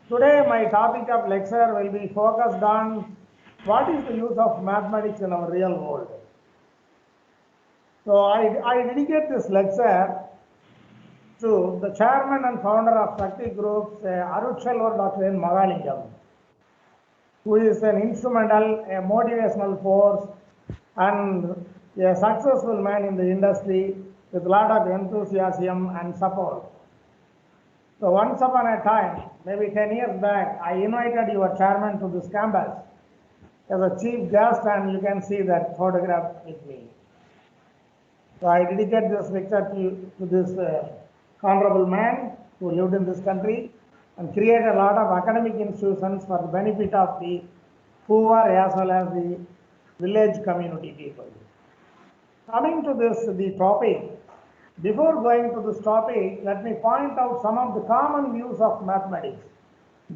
Today, my topic of lecture will be focused on what is the use of mathematics in our real world. So, I dedicate this lecture to the chairman and founder of Shakti Groups, Arutchalur Dr. N. Magalingam, who is an instrumental, a motivational force, and a successful man in the industry with a lot of enthusiasm and support. So once upon a time, maybe 10 years back, I invited your chairman to this campus as a chief guest, and you can see that photograph with me. So I dedicate this lecture to this honorable man who lived in this country and created a lot of academic institutions for the benefit of the poor as well as the village community people. Coming to the topic, before going to this topic, let me point out some of the common views of mathematics.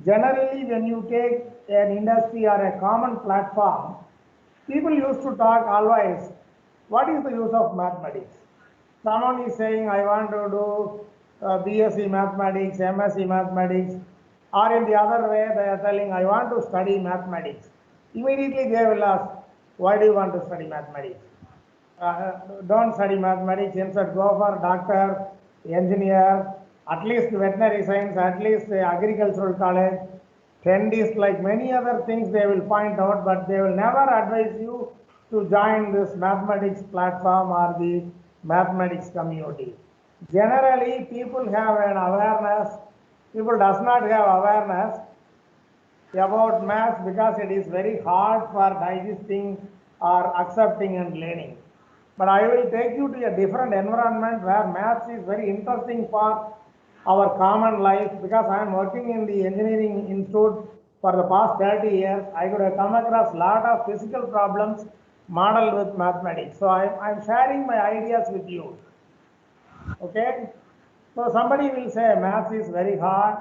Generally, when you take an industry or a common platform, people used to talk always, what is the use of mathematics? Someone is saying, I want to do BSc mathematics, MSc mathematics, or in the other way, they are telling, I want to study mathematics. Immediately they will ask, why do you want to study mathematics? Don't study mathematics, instead go for doctor, engineer, at least veterinary science, at least agricultural college. Trend is like many other things they will point out, but they will never advise you to join this mathematics platform or the mathematics community. Generally, people have an awareness, people does not have awareness about maths because it is very hard for digesting or accepting and learning. But I will take you to a different environment where maths is very interesting for our common life, because I am working in the engineering institute for the past 30 years. I could have come across a lot of physical problems modeled with mathematics. So I'm sharing my ideas with you. Okay? So somebody will say maths is very hard,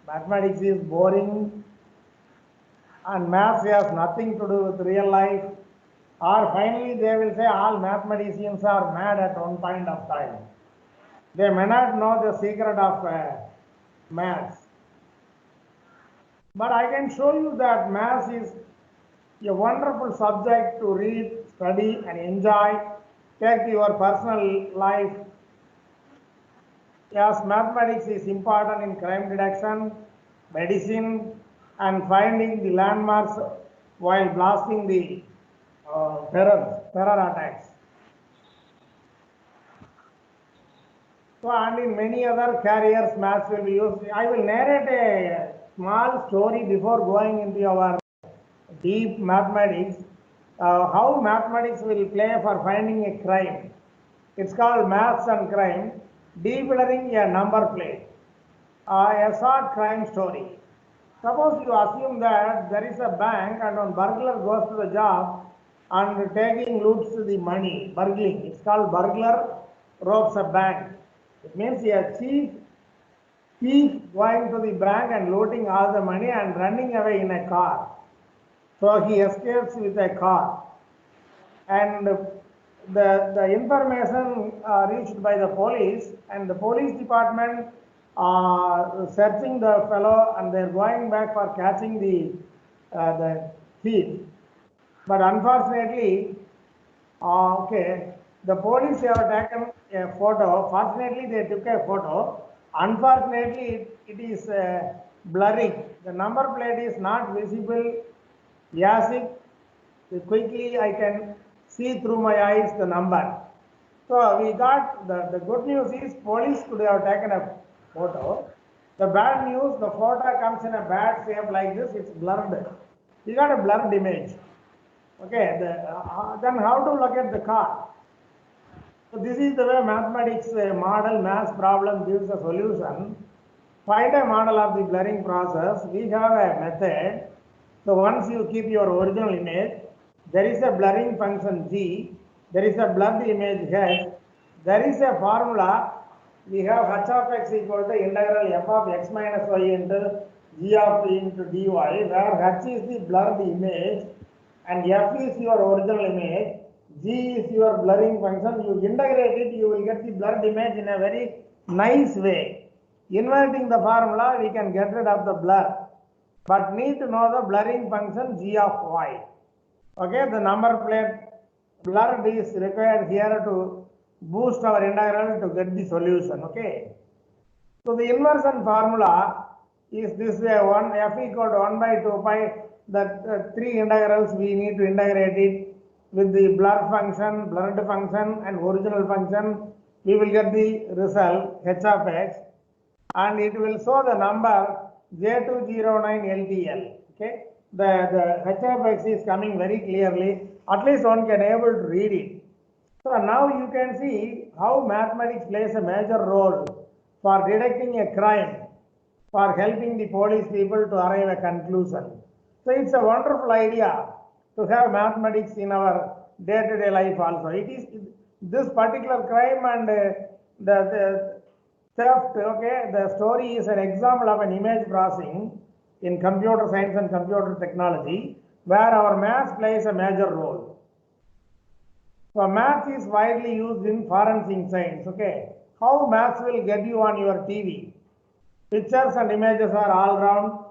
mathematics is boring, and maths has nothing to do with real life. Or finally, they will say all mathematicians are mad at one point of time. They may not know the secret of maths. But I can show you that maths is a wonderful subject to read, study, and enjoy. Take your personal life. Yes, mathematics is important in crime detection, medicine, and finding the landmarks while blasting the terror attacks. So, and in many other careers, maths will be used. I will narrate a small story before going into our deep mathematics. How mathematics will play for finding a crime. It's called maths and crime, declaring a number plate. A short crime story. Suppose you assume that there is a bank and one burglar goes to the job and loots the money, burgling. It's called burglar robs a bank. It means a thief going to the bank and looting all the money and running away in a car. So he escapes with a car. And the information reached by the police, and the police department searching the fellow, and they're going back for catching the thief. But unfortunately, the police have taken a photo. Fortunately, they took a photo. Unfortunately, it is blurring. The number plate is not visible. Yes, quickly I can see through my eyes the number. So we got the good news is police could have taken a photo. The bad news, the photo comes in a bad shape like this, it's blurred. We got a blurred image. Okay, then how to look at the car? So this is the way mathematics model math problem gives a solution. Find a model of the blurring process. We have a method. So once you keep your original image, there is a blurring function G, there is a blurred image H, there is a formula. We have h of x equal to integral f of x minus y into g of t into dy, where h is the blurred image and f is your original image, g is your blurring function. You integrate it, you will get the blurred image in a very nice way. Inverting the formula, we can get rid of the blur. but need to know the blurring function g of y. Okay, the number plate blurred is required here to boost our integral to get the solution. Okay, so the inversion formula is this way: one f equal to 1 by 2 pi. The three integrals we need to integrate it with the blur function, blurred function, and original function. We will get the result h of x, and it will show the number J209 LTL. Okay, the h of x is coming very clearly. At least one can able to read it. So now you can see how mathematics plays a major role for detecting a crime, for helping the police people to arrive at a conclusion. So it's a wonderful idea to have mathematics in our day-to-day life also. It is this particular crime and the theft, okay, the story is an example of an image processing in computer science and computer technology where our math plays a major role. So math is widely used in forensic science, okay. How maths will get you on your TV? Pictures and images are all around.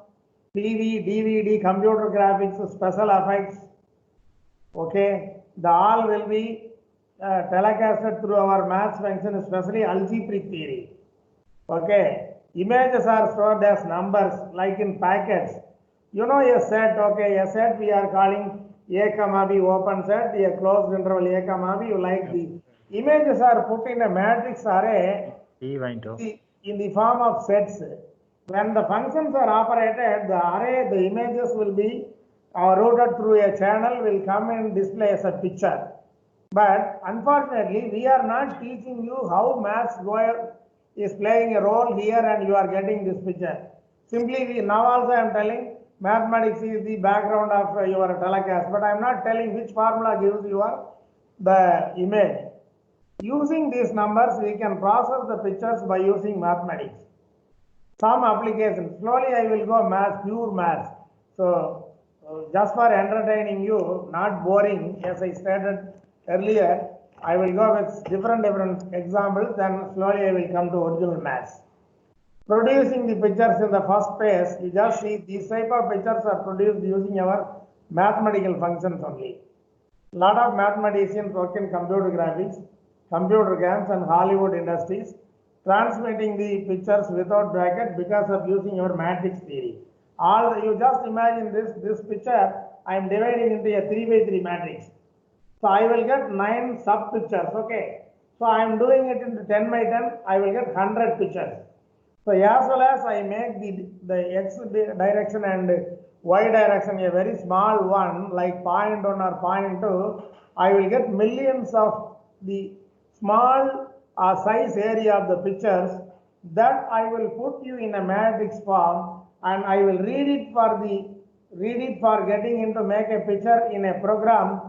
TV, DVD, computer graphics, special effects, okay. The all will be telecasted through our math function, especially algebraic theory. Okay, images are stored as numbers like in packets. You know a set, okay, a set we are calling A comma B open set, a closed interval A comma B, you like the images are put in a matrix array in the form of sets. When the functions are operated, the array, the images will be routed through a channel, will come and display as a picture. But unfortunately, we are not teaching you how maths is playing a role here and you are getting this picture. Simply, now also I am telling mathematics is the background of your telecast, but I am not telling which formula gives you the image. Using these numbers, we can process the pictures by using mathematics. Some applications, slowly I will go math, pure math. So, just for entertaining you, not boring, as I stated earlier, I will go with different examples, then slowly I will come to original maths. Producing the pictures in the first phase, you just see these type of pictures are produced using our mathematical functions only. A lot of mathematicians work in computer graphics, computer games and Hollywood industries, transmitting the pictures without bracket because of using your matrix theory. You just imagine this picture, I am dividing into a 3 by 3 matrix. So I will get 9 sub pictures, okay. So I am doing it into 10 by 10, I will get 100 pictures. So as well as I make the x direction and y direction a very small one like 0.1 or 0.2, I will get millions of the small size area of the pictures that I will put you in a matrix form and I will read it for getting into make a picture in a program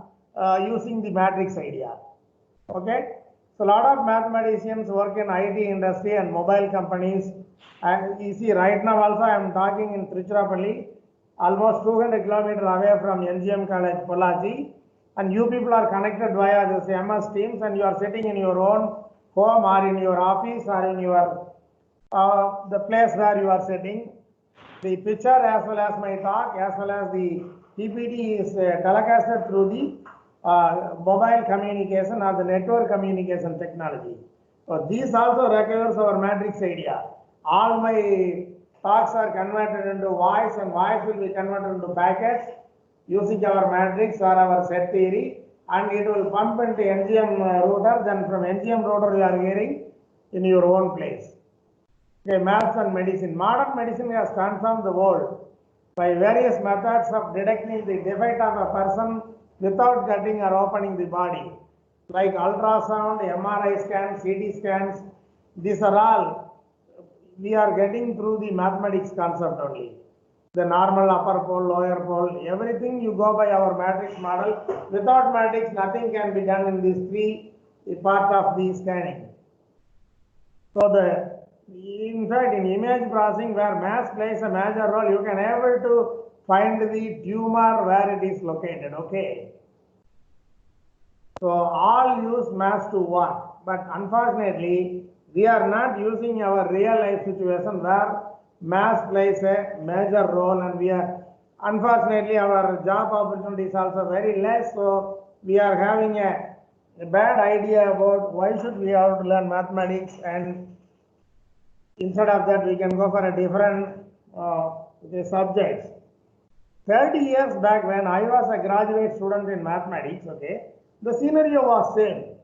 using the matrix idea. Okay. So a lot of mathematicians work in IT industry and mobile companies. And you see right now also I am talking in Tiruchirappalli, almost 200 kilometers away from NGM College, Pollachi. And you people are connected via this MS Teams and you are sitting in your own home or in your office or in your the place where you are sitting. The picture as well as my talk as well as the PPT is telecasted through the mobile communication or the network communication technology. So these also requires our matrix idea. All my talks are converted into voice and voice will be converted into packets using our matrix or our set theory and it will pump into NGM router, then from NGM router you are hearing in your own place. Okay, maths and medicine. Modern medicine has transformed the world by various methods of detecting the defect of a person without cutting or opening the body, like ultrasound, MRI scans, CT scans. These are all we are getting through the mathematics concept only. The normal upper pole, lower pole, everything you go by our matrix model. Without matrix, nothing can be done in these three part of the scanning. So in fact, in image processing where mass plays a major role, you can able to find the tumor where it is located, okay. So all use mass to work, but unfortunately, we are not using our real life situation where maths plays a major role, and we are, unfortunately, our job opportunities also very less, so we are having a bad idea about why should we have to learn mathematics, and instead of that we can go for a different subjects. 30 years back when I was a graduate student in mathematics, okay, the scenario was same.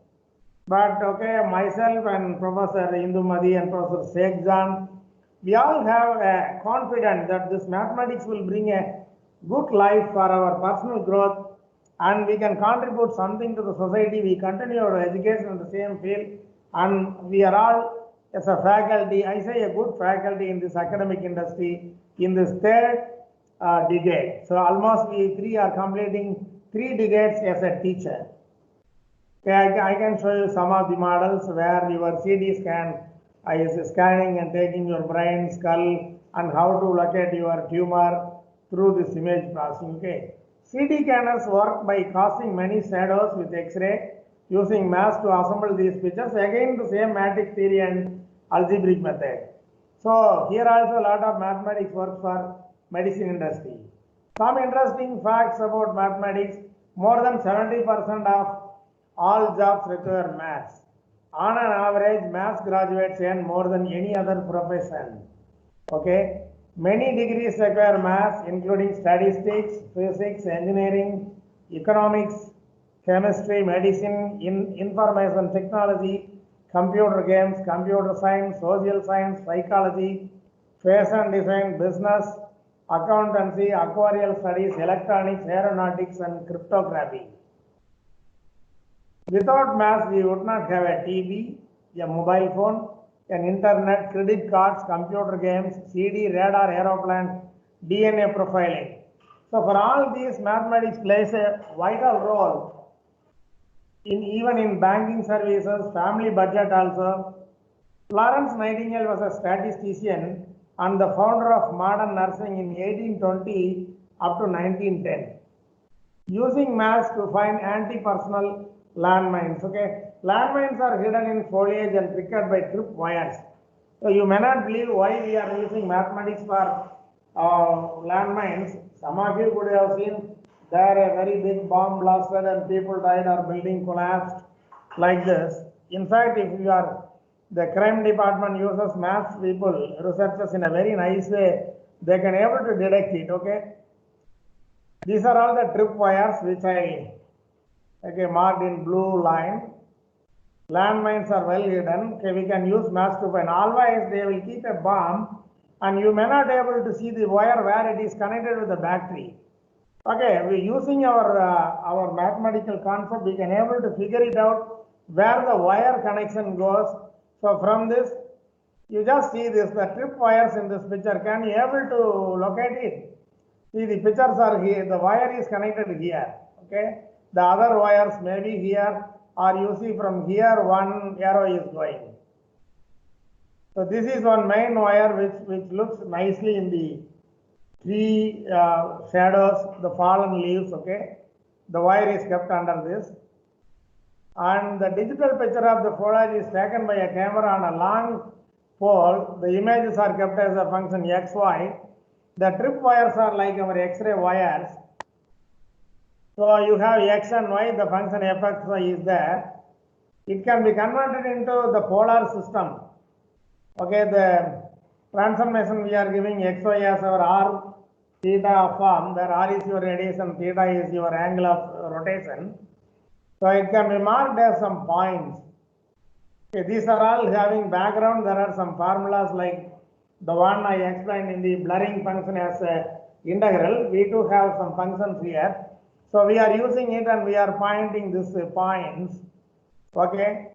But okay, myself and Professor Indumadi and Professor Shekhjan, we all have a confidence that this mathematics will bring a good life for our personal growth, and we can contribute something to the society. We continue our education in the same field, and we are all as a faculty, I say a good faculty in this academic industry in this third decade. So almost we three are completing 3 decades as a teacher. Okay, I can show you some of the models where your CT scan is scanning and taking your brain, skull, and how to locate your tumor through this image processing. Okay, CT scanners work by casting many shadows with X-ray using mass to assemble these pictures. Again, the same matrix theory and algebraic method. So here also a lot of mathematics work for medicine industry. Some interesting facts about mathematics: more than 70% of all jobs require maths. On an average, maths graduates earn more than any other profession. Okay, many degrees require maths, including statistics, physics, engineering, economics, chemistry, medicine, information technology, computer games, computer science, social science, psychology, fashion design, business, accountancy, aquarial studies, electronics, aeronautics, and cryptography. Without maths, we would not have a TV, a mobile phone, an internet, credit cards, computer games, CD, radar, aeroplane, DNA profiling. So for all these, mathematics plays a vital role even in banking services, family budget also. Florence Nightingale was a statistician and the founder of modern nursing in 1820 up to 1910. Using maths to find anti-personnel landmines. Okay, landmines are hidden in foliage and triggered by trip wires. So you may not believe why we are using mathematics for landmines. Some of you could have seen there a very big bomb blasted and people died or building collapsed like this. In fact, if you are the crime department uses maths people, researchers in a very nice way, they can able to detect it. Okay, these are all the trip wires which I marked in blue line. Landmines are well hidden. Okay, we can use maths to find. Always they will keep a bomb and you may not able to see the wire where it is connected with the battery. Okay, we using our mathematical concept, we can able to figure it out where the wire connection goes. So from this, you just see this, the trip wires in this picture. Can you able to locate it? See, the pictures are here. The wire is connected here. Okay, the other wires may be here, or you see from here one arrow is going. So this is one main wire which looks nicely in the tree shadows, the fallen leaves. Okay, the wire is kept under this, and the digital picture of the foliage is taken by a camera on a long pole. The images are kept as a function XY. The trip wires are like our X-ray wires. So you have X and Y, the function fxy is there. It can be converted into the polar system. Okay, the transformation we are giving xy as our r theta form, where r is your radiation, theta is your angle of rotation. So it can be marked as some points. Okay, these are all having background. There are some formulas like the one I explained in the blurring function as a integral. We too have some functions here. So we are using it and we are pointing these points. Okay,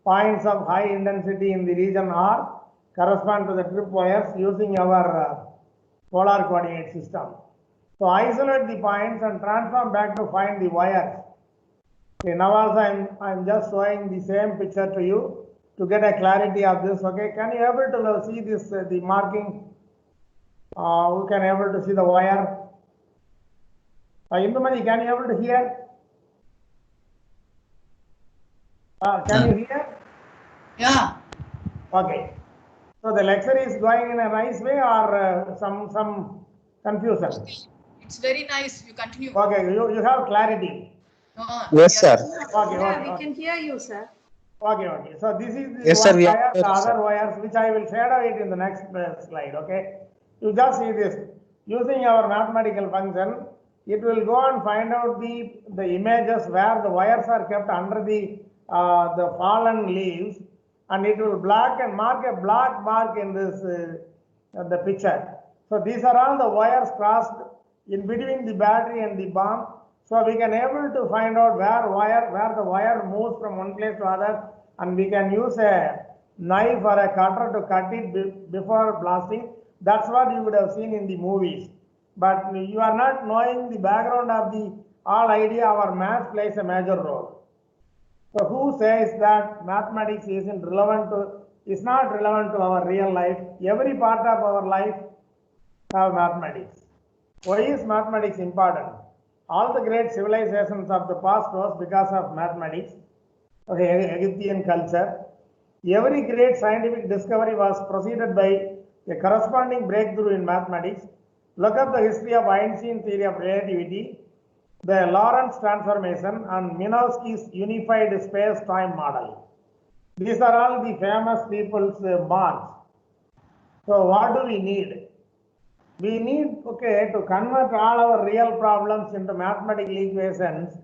points of high intensity in the region R correspond to the trip wires using our polar coordinate system. So isolate the points and transform back to find the wires. Okay, now also I'm just showing the same picture to you to get a clarity of this. Okay, can you able to see this the marking? We can able to see the wire. Indumadi, can you able to hear? Can you hear? Yeah. Okay. So the lecture is going in a nice way or some confusion? It's very nice. You continue. Okay, you have clarity. Yes, sir. Okay, Yeah, okay, we can hear you, sir. okay. So this is the Yes, sir, one we are wire, the clear, other sir. wires, which I will shadow it in the next slide. Okay, you just see this. Using our mathematical function, it will go and find out the images where the wires are kept under the fallen leaves, and it will mark a black mark in this the picture. So these are all the wires crossed in between the battery and the bomb. So we can able to find out where the wire moves from one place to other, and we can use a knife or a cutter to cut it before blasting. That's what you would have seen in the movies. But you are not knowing the background of the all idea. Our math plays a major role. So who says that mathematics is not relevant to our real life? Every part of our life have mathematics. Why is mathematics important? All the great civilizations of the past was because of mathematics. Okay, Egyptian culture. Every great scientific discovery was preceded by a corresponding breakthrough in mathematics. Look up the history of Einstein's theory of relativity, the Lorentz transformation, and Minkowski's unified space-time model. These are all the famous people's marks. So what do we need? We need, to convert all our real problems into mathematical equations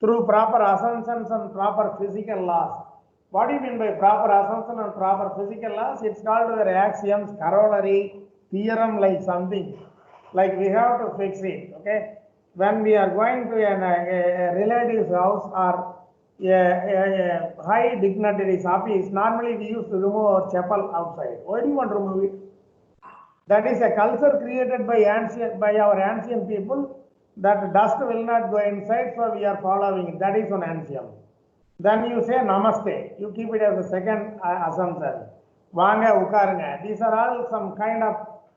through proper assumptions and proper physical laws. What do you mean by proper assumption and proper physical laws? It's called the axioms, corollary, theorem, like something. Like we have to fix it, okay? When we are going to a relative's house or a high dignitary's office, normally we used to remove our chapel outside. Why do you want to remove it? That is a culture created by our ancient people, that dust will not go inside, so we are following it. That is an axiom. Then you say namaste. You keep it as a second assumption. Vanga, ukaranga. These are all some kind of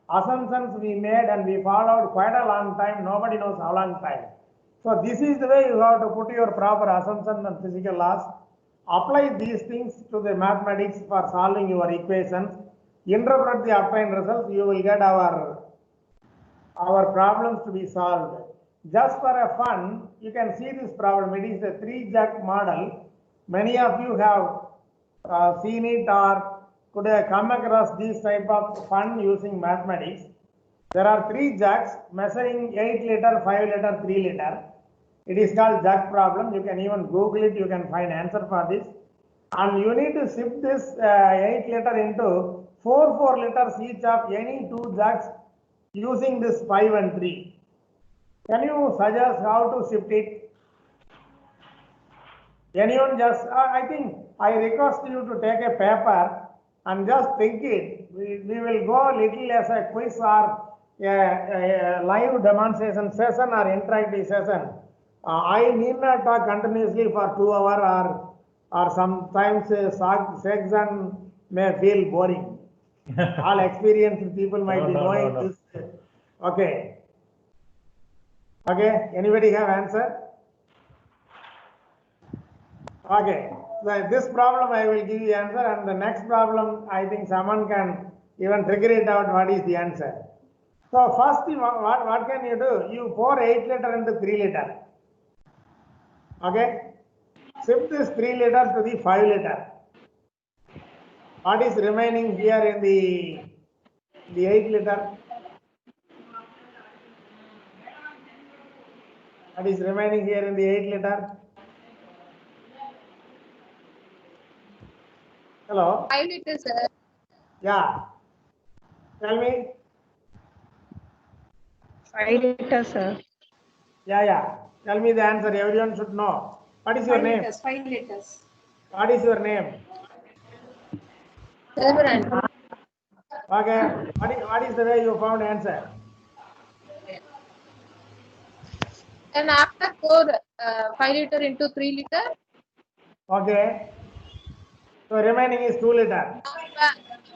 assumptions we made and we followed quite a long time. Nobody knows how long time. So this is the way you have to put your proper assumptions and physical laws. Apply these things to the mathematics for solving your equations. Interpret the obtained results. You will get our problems to be solved. Just for a fun, you can see this problem. It is a 3-jack model. Many of you have seen it or could have come across this type of fun using mathematics. There are 3 jacks measuring 8 liter, 5 liter, 3 liter. It is called jack problem. You can even Google it. You can find answer for this. And you need to shift this 8 liter into 4 liters each of any 2 jacks using this 5 and 3. Can you suggest how to shift it? Anyone just, I think I request you to take a paper and just think it. We will go little as a quiz or a live demonstration session or interactive session. I need not talk continuously for 2 hours or sometimes section may feel boring. All experienced people might be knowing this. Okay. Okay, anybody have answer? Okay, so this problem I will give you answer, and the next problem I think someone can even figure it out what is the answer. So first thing, what can you do? You pour 8 liter into 3 liter. Okay, shift this 3 liter to the 5 liter. What is remaining here in the 8 liter? What is remaining here in the 8 liter? Hello? 5 liters, sir. Yeah. Tell me. 5 liters, sir. Yeah. Tell me the answer. Everyone should know. What is your 5 name? liters, 5 liters. What is your name? Reverend. Okay. What is the way you found answer? And after pour 5 liter into 3 liter, Okay. So remaining is 2 liter.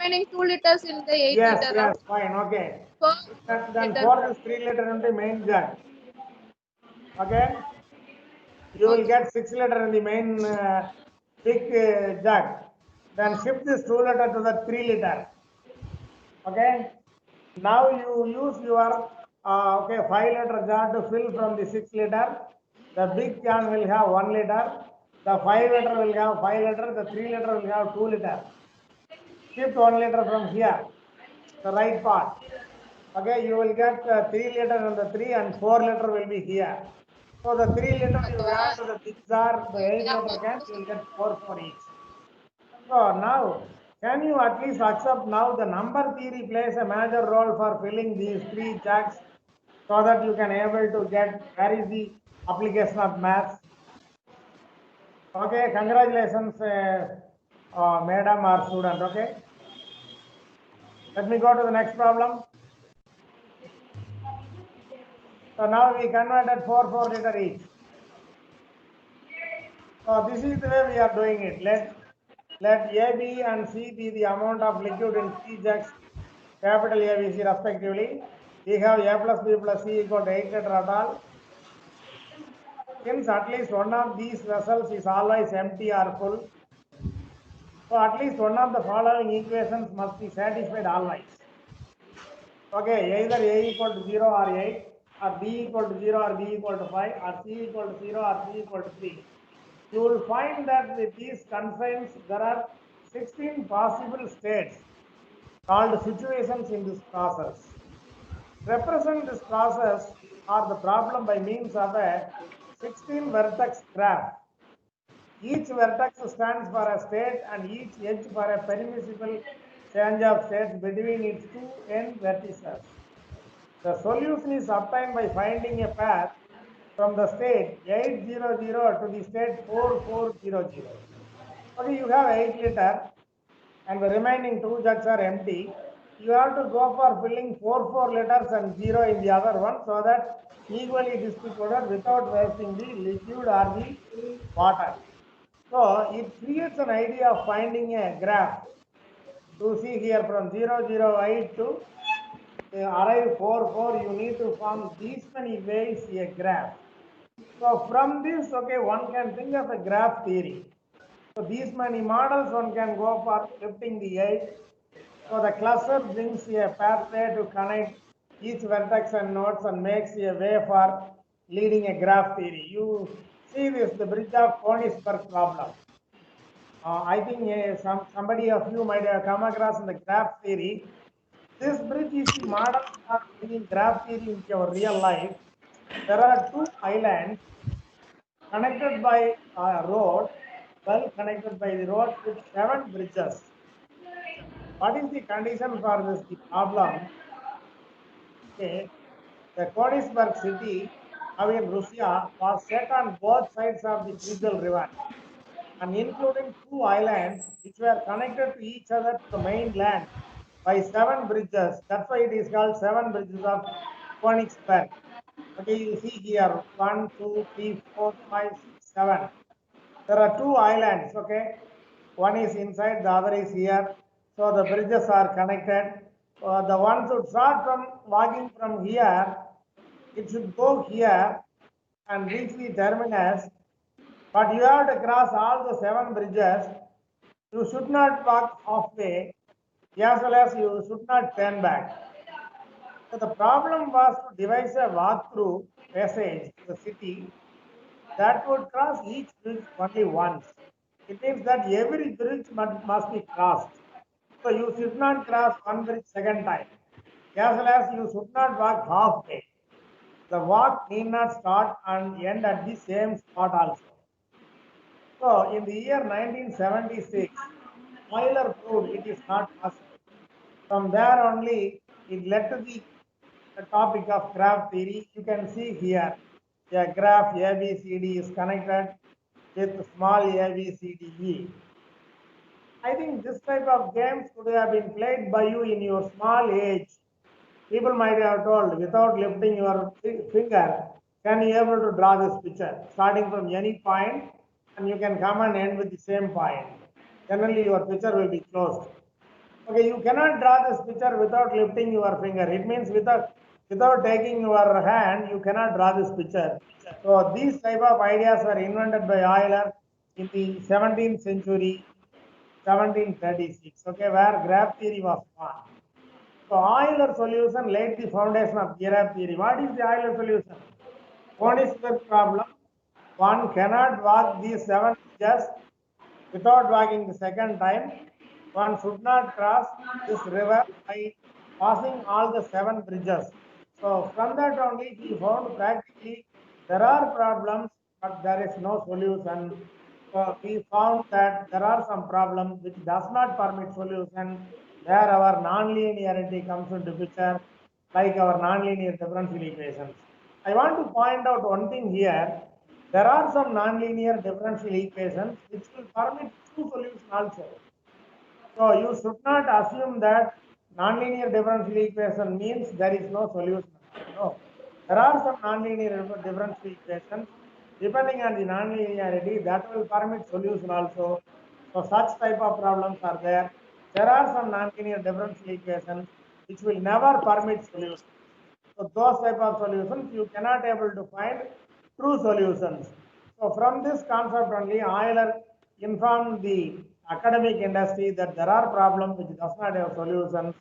remaining 2 liters in the 8 Yes, liter. yes, fine. Okay. Pour Then liter. pour this 3 liter into main jug. Okay. You will get 6 liter in the main big jug. Then shift this 2 liter to the 3 liter. Okay. Now you use your 5-liter jar to fill from the 6-liter. The big can will have 1 liter. The 5-liter will have 5 liter. The 3-liter will have 2 liter. Shift 1 liter from here, the right part. Okay, you will get 3 liter and the 3 and 4 liter will be here. So the 3 liter you add to the big jar, the 8-liter can, you will get 4 for each. So now, can you at least accept now the number theory plays a major role for filling these 3 jugs so that you can able to get where is the application of maths. Okay, congratulations, madam or student. Okay, let me go to the next problem. So now we converted 4 liter each. So this is the way we are doing it. Let A, B and C be the amount of liquid in 3 jugs, capital A, B, C respectively. We have A plus B plus C equal to 8 liter at all. Since at least one of these vessels is always empty or full, so at least one of the following equations must be satisfied always. Okay, either A equal to 0 or 8, or B equal to 0 or B equal to 5, or C equal to 0 or C equal to 3. You will find that with these constraints, there are 16 possible states called situations in this process. Represent this process or the problem by means of a 16 vertex graph. Each vertex stands for a state and each edge for a permissible change of states between its two end vertices. The solution is obtained by finding a path from the state 800 to the state 4400. Okay, you have 8 liter and the remaining 2 jugs are empty. You have to go for filling 4 liters and 0 in the other one so that equally distributed without wasting the liquid or the water. So it creates an idea of finding a graph. To see here from 008 to arrive 44, you need to form these many ways a graph. So from this, okay, one can think of a graph theory. So these many models one can go for lifting the edge. So the cluster brings a pathway to connect each vertex and nodes and makes a way for leading a graph theory. You see this, the bridge of Konigsberg problem. I think somebody of you might have come across in the graph theory. This bridge is the model for bringing graph theory into our real life. There are 2 islands connected by a road, well connected by the road with 7 bridges. What is the condition for this the problem? Okay, the Konigsberg city in Russia was set on both sides of the Pribel River and including 2 islands which were connected to each other to the mainland by 7 bridges. That's why it is called 7 bridges of Königsberg. Okay, you see here 1, 2, 3, 4, 5, 6, 7. There are 2 islands. Okay, one is inside, the other is here. So the bridges are connected. The one should start from walking from here. It should go here and reach the terminus. But you have to cross all the 7 bridges. You should not walk halfway, as well as you should not turn back. So the problem was to devise a walk-through passage to the city that would cross each bridge only once. It means that every bridge must be crossed. So you should not cross one bridge second time, as well as you should not walk halfway. The walk need not start and end at the same spot also. So in the year 1976, Euler proved it is not possible. From there only, it led to the topic of graph theory. You can see here, a graph ABCD is connected with small ABCDE. I think this type of games could have been played by you in your small age. People might have told, without lifting your finger, can you able to draw this picture? Starting from any point, and you can come and end with the same point. Generally, your picture will be closed. Okay, you cannot draw this picture without lifting your finger. It means without taking your hand, you cannot draw this picture. So these type of ideas were invented by Euler in the 17th century, 1736. Okay, where graph theory was born. So Euler solution laid the foundation of Girard theory. What is the Euler solution? Königsberg problem. One cannot walk these 7 bridges without walking the second time. One should not cross this river by passing all the 7 bridges. So from that only he found practically there are problems, but there is no solution. So we found that there are some problems which does not permit solution, where our nonlinearity comes into picture, like our nonlinear differential equations. I want to point out one thing here. There are some nonlinear differential equations which will permit two solutions also. So you should not assume that nonlinear differential equation means there is no solution. No. There are some nonlinear differential equations depending on the nonlinearity that will permit solution also. So such type of problems are there. There are some nonlinear differential equations which will never permit solution. So those type of solutions you cannot able to find true solutions. So from this concept only Euler informed the academic industry that there are problems which does not have solutions.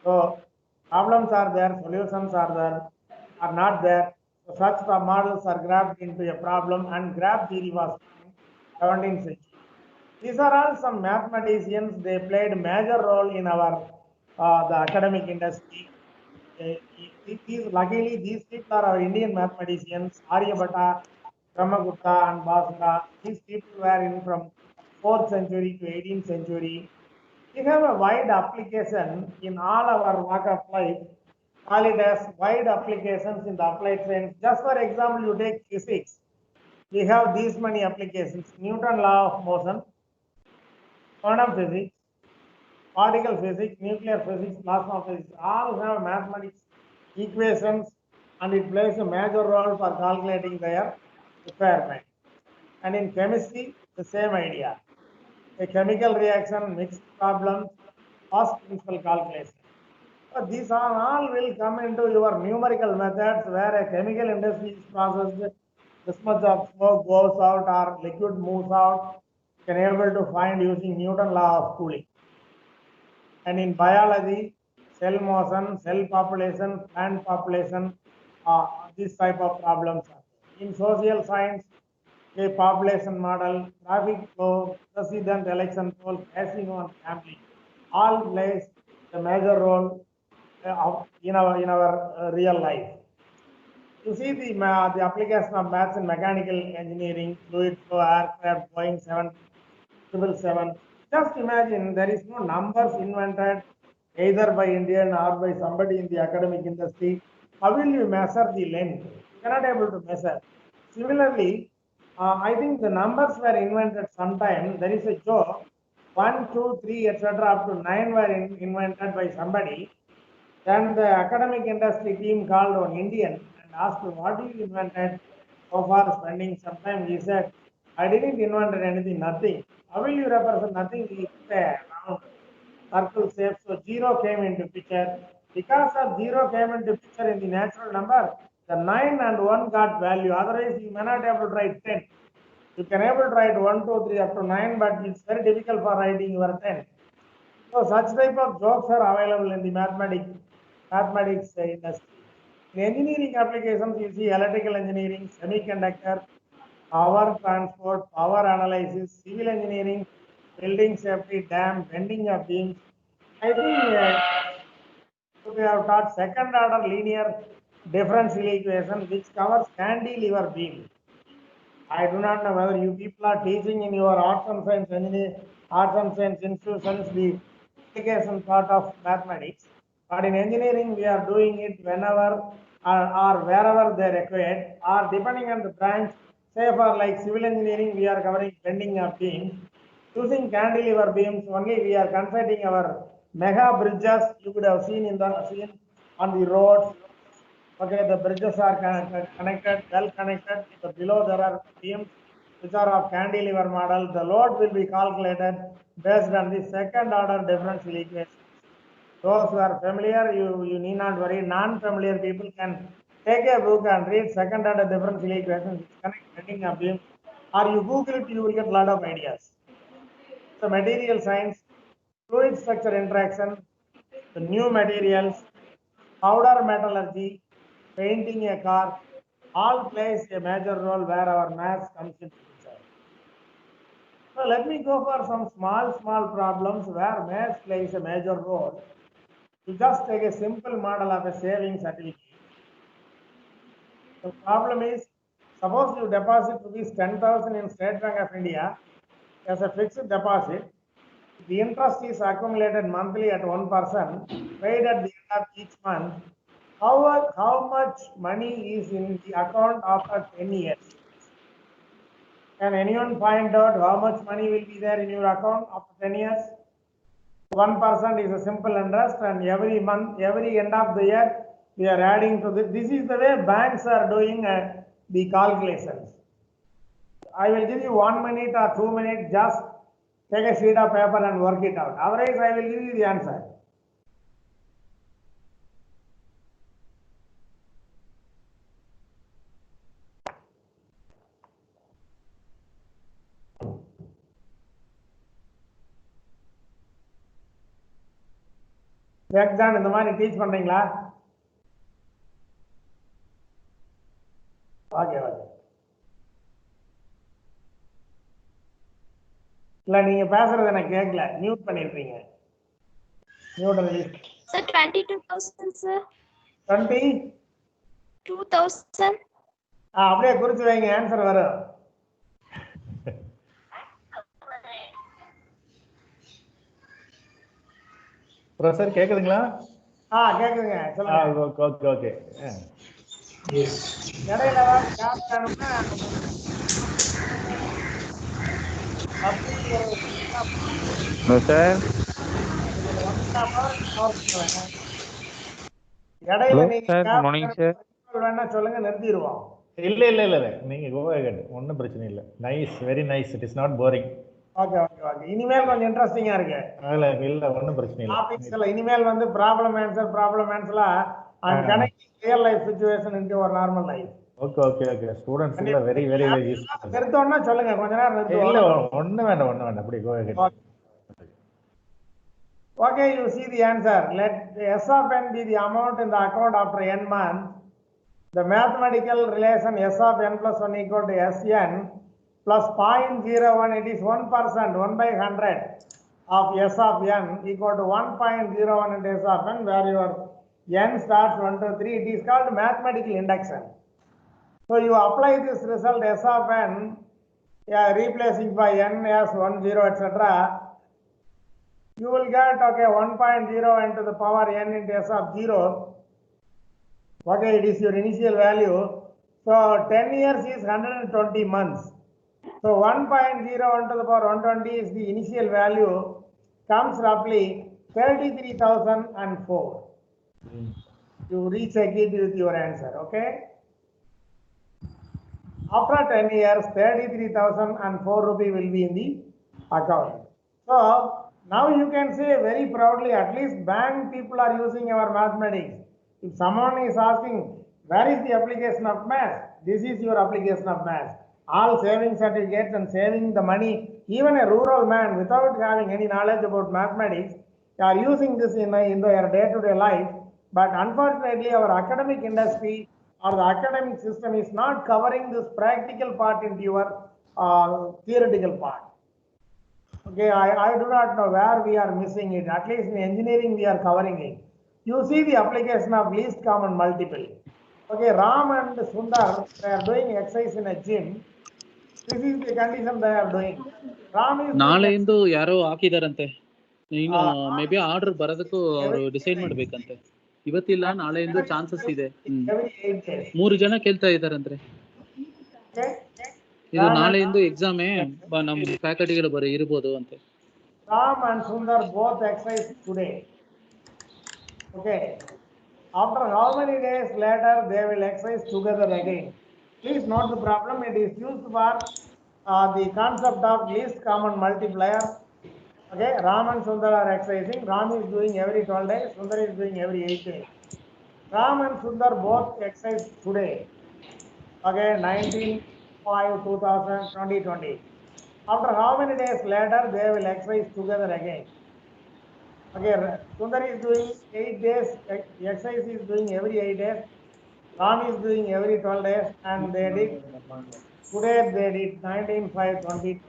So problems are there, solutions are not there. So such models are grabbed into a problem, and graph theory was in 17th century. These are all some mathematicians. They played major role in our the academic industry. Luckily, these people are our Indian mathematicians, Aryabhatta, Brahmagupta, and Bhaskara. These people were in from 4th century to 18th century. We have a wide application in all our walk of life. Call it as wide applications in the applied science. Just for example, you take physics. We have these many applications: Newton law of motion, quantum physics, particle physics, nuclear physics, plasma physics, all have mathematics equations, and it plays a major role for calculating their requirement. And in chemistry, the same idea. A chemical reaction, mixed problems, cost principal calculation. So these are all will come into your numerical methods, where a chemical industry is processed, this much of smoke goes out or liquid moves out, can able to find using Newton law of cooling. And in biology, cell motion, cell population, plant population, this type of problems are there. In social science, a population model, traffic flow, president election poll, casino and gambling, all plays a major role in our real life. You see the application of maths in mechanical engineering, fluid flow, aircraft, Boeing 777. Just imagine there is no numbers invented either by Indian or by somebody in the academic industry. How will you measure the length? You cannot able to measure. Similarly, I think the numbers were invented sometime. There is a joke: 1, 2, 3, etc. up to 9 were invented by somebody. Then the academic industry team called one Indian and asked him, "What you invented so far spending some time?" He said, "I didn't invent anything, nothing." How will you represent nothing? He put a round circle shape. So 0 came into picture. Because of 0 came into picture in the natural number, the 9 and 1 got value. Otherwise, you may not able to write 10. You can able to write 1, 2, 3 up to 9, but it's very difficult for writing your 10. So such type of jokes are available in the mathematics industry. In engineering applications, you see electrical engineering, semiconductor, power transport, power analysis, civil engineering, building safety, dam, bending of beams. I think we have taught second order linear differential equation, which covers cantilever beam. I do not know whether you people are teaching in your arts and science institutions the application part of mathematics. But in engineering, we are doing it whenever or wherever they required, or depending on the branch. Say for like civil engineering, we are covering bending of beams. Using cantilever beams only, we are constructing our mega bridges. You could have seen on the roads. Okay, the bridges are connected, well connected. So below there are beams which are of cantilever model. The load will be calculated based on the second order differential equation. Those who are familiar, you need not worry. Non-familiar people can take a book and read second order differential equations which connect bending of beams, or you Google it, you will get a lot of ideas. So material science, fluid structure interaction, the new materials, powder metallurgy, painting a car, all plays a major role where our maths comes into picture. So let me go for some small problems where maths plays a major role. You just take a simple model of a savings certificate. The problem is, suppose you deposit rupees 10,000 in State Bank of India as a fixed deposit. The interest is accumulated monthly at 1%, paid at the end of each month. How much money is in the account after 10 years? Can anyone find out how much money will be there in your account after 10 years? 1% is a simple interest, and every month, every end of the year, we are adding to this. This is the way banks are doing the calculations. I will give you 1 minute or 2 minutes, just take a sheet of paper and work it out. Otherwise, I will give you the answer. Exam இந்த மாதிரி teach பண்றீங்களா? Okay okay. இல்ல நீங்க பேசுறது எனக்கு கேட்கல, mute பண்ணிருக்கீங்க. Mute release. Sir, 22,000, sir. 22,000. அப்படியே குறிச்சு வைங்க, ஆன்சர் வரும். ப்ரொஃபசர் கேக்குதுங்களா? கேக்குதுங்க, சொல்லுங்க. Okay okay. இடையில கேப் வேணும்னா இடையில நீங்க வேணா சொல்லுங்க, நிறுத்திடுவோம். இல்ல இல்ல இல்ல நீங்க கோ அஹெட், ஒன்றும் பிரச்சனை இல்லை. Nice, very nice, it is not boring. Okay okay okay. இனிமேல் கொஞ்சம் இன்ட்ரெஸ்டிங்கா இருக்கு. இல்ல ஒன்றும் பிரச்சனை இல்லை. டாபிக்ஸ்ல இனிமேல் வந்து ப்ராப்ளம் ஆன்சர்ல and connecting real life situation into our normal life. Okay okay okay. Students எல்லாம் வெரி வெரி வெரி யூஸ்ஃபுல். நிறுத்தோம்னா சொல்லுங்க, கொஞ்ச நேரம் நிறுத்துவோம். இல்ல ஒண்ணும் வேண்டாம் அப்படி go ahead. Okay, you see the answer. Let S of n be the amount in the account after n months. The mathematical relation S of n plus 1 equal to Sn plus 0.01. It is 1%, 1/100 of S of n equal to 1.01 into S of n, where your n starts 1 to 3. It is called mathematical induction. So you apply this result S of n, replacing by n as 1, 0, etc. You will get 1.0 into the power n into S of 0. Okay, it is your initial value. So 10 years is 120 months. So 1.0 into the power 120 is the initial value, comes roughly 33,004. You recheck it with your answer, okay? After 10 years, 33,004 rupee will be in the account. So now you can say very proudly, at least bank people are using our mathematics. If someone is asking, where is the application of math? This is your application of math. All saving certificates and saving the money, even a rural man without having any knowledge about mathematics, are using this in their day-to-day life. But unfortunately, our academic industry or the academic system is not covering this practical part into your theoretical part. Okay, I do not know where we are missing it. At least in engineering, we are covering it. You see the application of least common multiple. Okay, Ram and Sundar, they are doing exercise in a gym. This is the condition they are doing. Ram is ನಾಳೆಯಿಂದ ಯಾರೋ ಹಾಕಿದಾರಂತೆ, ಇನ್ನು may be order ಬರೋದಕ್ಕೂ ಅವರು decide ಮಾಡ್ಬೇಕಂತೆ. ಇವತ್ತಿಲ್ಲ, ನಾಳೆಯಿಂದ chances ಇದೆ. 3 ಜನ ಕೇಳ್ತಾ ಇದಾರಂದ್ರೆ. ಇದು ನಾಳೆಯಿಂದ ಎಕ್ಸಾಮೇ, ನಮ್ಮ ಫ್ಯಾಕಲ್ಟಿಗಳು ಇರ್ಬೋದು ಅಂತೆ. Ram and Sundar both exercise today. Okay. After how many days later they will exercise together again? Please note the problem. It is used for the concept of least common multiplier. Okay, Ram and Sundar are exercising. Ram is doing every 12 days. Sundar is doing every 8 days. Ram and Sundar both exercise today. Okay, 19/5/2020. After how many days later they will exercise together again? Okay, Sundar is doing 8 days, exercise is doing every 8 days, Ram is doing every 12 days, and they did, today they did 19, 5, 20, 20.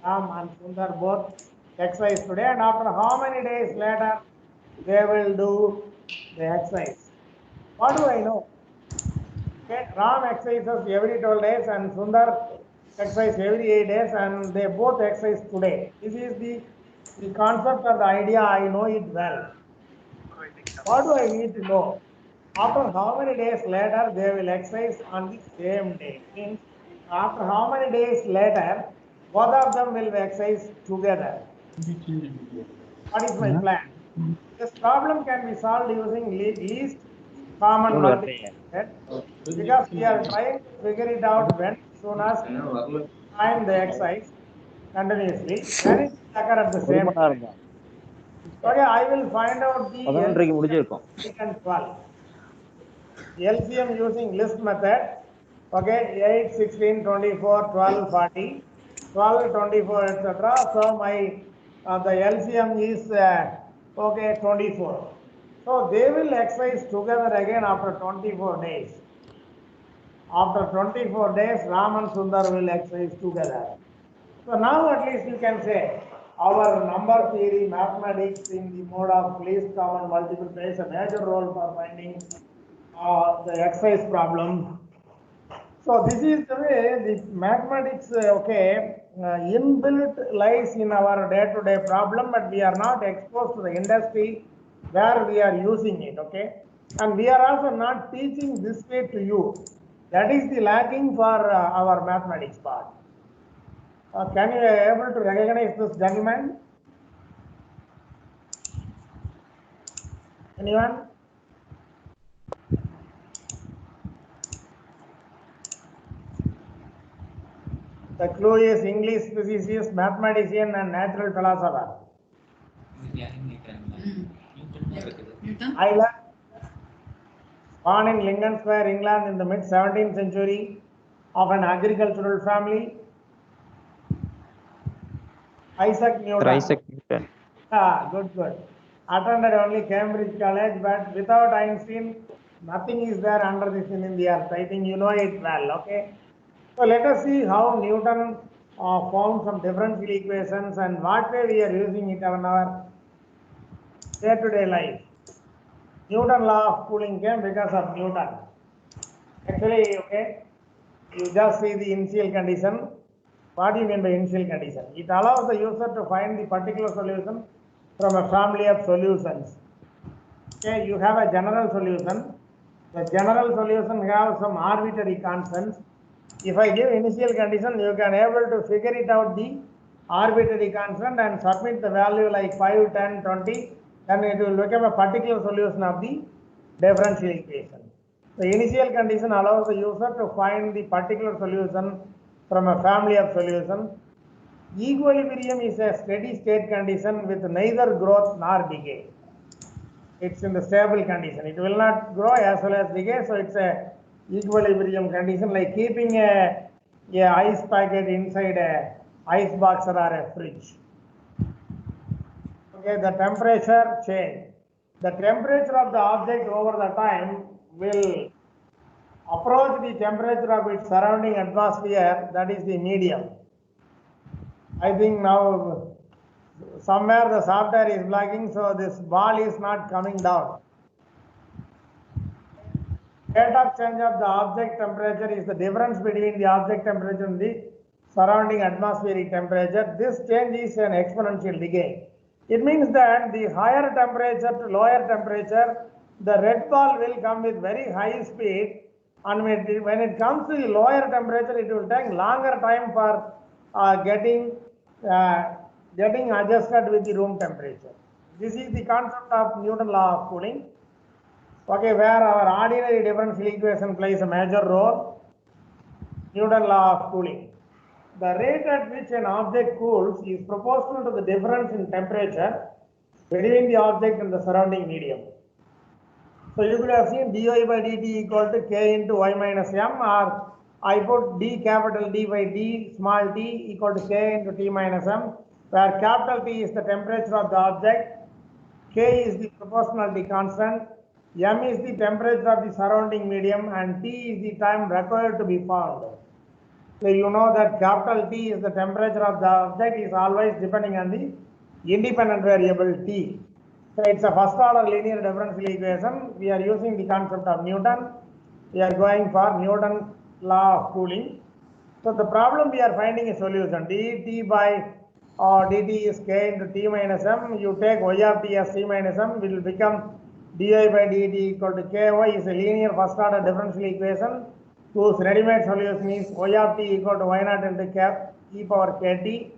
Ram and Sundar both exercise today, and after how many days later they will do the exercise. What do I know? Okay, Ram exercises every 12 days and Sundar exercise every 8 days, and they both exercise today. This is the concept or the idea, I know it well. What do I need to know? After how many days later they will exercise on the same day? Means after how many days later both of them will exercise together? What is my plan? This problem can be solved using least common multiplier, because we are trying to figure it out when soonest time they exercise continuously, when it will occur at the same time. Okay, I will find out the LCM 8 and 12. LCM using list method. Okay, 8, 16, 24, 12, 40, 12, 24, etc. So my the LCM is okay 24. So they will exercise together again after 24 days. After 24 days, Ram and Sundar will exercise together. So now at least you can say our number theory, mathematics in the mode of least common multiple plays a major role for finding the exercise problem. So this is the way the mathematics, inbuilt lies in our day-to-day problem, but we are not exposed to the industry where we are using it, okay? And we are also not teaching this way to you. That is the lacking for our mathematics part. Can you able to recognize this gentleman? Anyone? The clue is English physicist, mathematician, and natural philosopher. Newton. Euler, born in Lincoln Square, England in the mid 17th century, of an agricultural family. Isaac Newton. Good. Attended only Cambridge College, but without Einstein, nothing is there under the sun in the earth. I think you know it well, okay? So let us see how Newton found some differential equations and what way we are using it in our day-to-day life. Newton law of cooling came because of Newton. Actually, okay, you just see the initial condition. What do you mean by initial condition? It allows the user to find the particular solution from a family of solutions. Okay, you have a general solution. The general solution has some arbitrary constants. If I give initial condition, you can able to figure it out the arbitrary constant and submit the value like 5, 10, 20, then it will become a particular solution of the differential equation. The initial condition allows the user to find the particular solution from a family of solutions. Equilibrium is a steady state condition with neither growth nor decay. It's in the stable condition. It will not grow as well as decay, so it's a equilibrium condition, like keeping a ice packet inside a ice box or a fridge. Okay, the temperature change. The temperature of the object over the time will approach the temperature of its surrounding atmosphere, that is the medium. I think now somewhere the software is lagging, so this ball is not coming down. Rate of change of the object temperature is the difference between the object temperature and the surrounding atmospheric temperature. This change is an exponential decay. It means that the higher temperature to lower temperature, the red ball will come with very high speed, and when it comes to the lower temperature, it will take longer time for getting adjusted with the room temperature. This is the concept of Newton law of cooling. Okay, where our ordinary differential equation plays a major role. Newton law of cooling. The rate at which an object cools is proportional to the difference in temperature between the object and the surrounding medium. So you could have seen dy by dt equal to k into y minus m, or I put d capital D by d small t equal to k into t minus m, where capital T is the temperature of the object, K is the proportionality constant, M is the temperature of the surrounding medium, and T is the time required to be found. So you know that capital T is the temperature of the object is always depending on the independent variable T. So it's a first order linear differential equation. We are using the concept of Newton. We are going for Newton's law of cooling. So the problem we are finding a solution. dt by dt is k into t minus m. You take y of t as t minus m, will become dy by dt equal to ky is a linear first order differential equation whose ready-made solution is y of t equal to y naught into cap e power kt.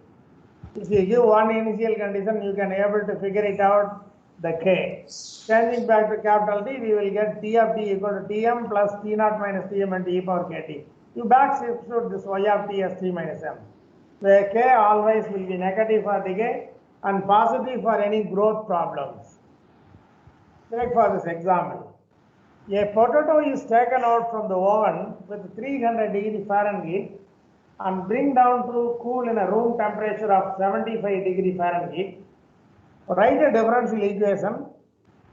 If you give one initial condition, you can able to figure it out the k. Changing back to capital T, we will get t of t equal to tm plus t naught minus tm into e power kt. You back substitute this y of t as t minus m, where k always will be negative for decay and positive for any growth problems. Take for this example. A potato is taken out from the oven with 300 degree Fahrenheit and bring down to cool in a room temperature of 75 degree Fahrenheit. Write a differential equation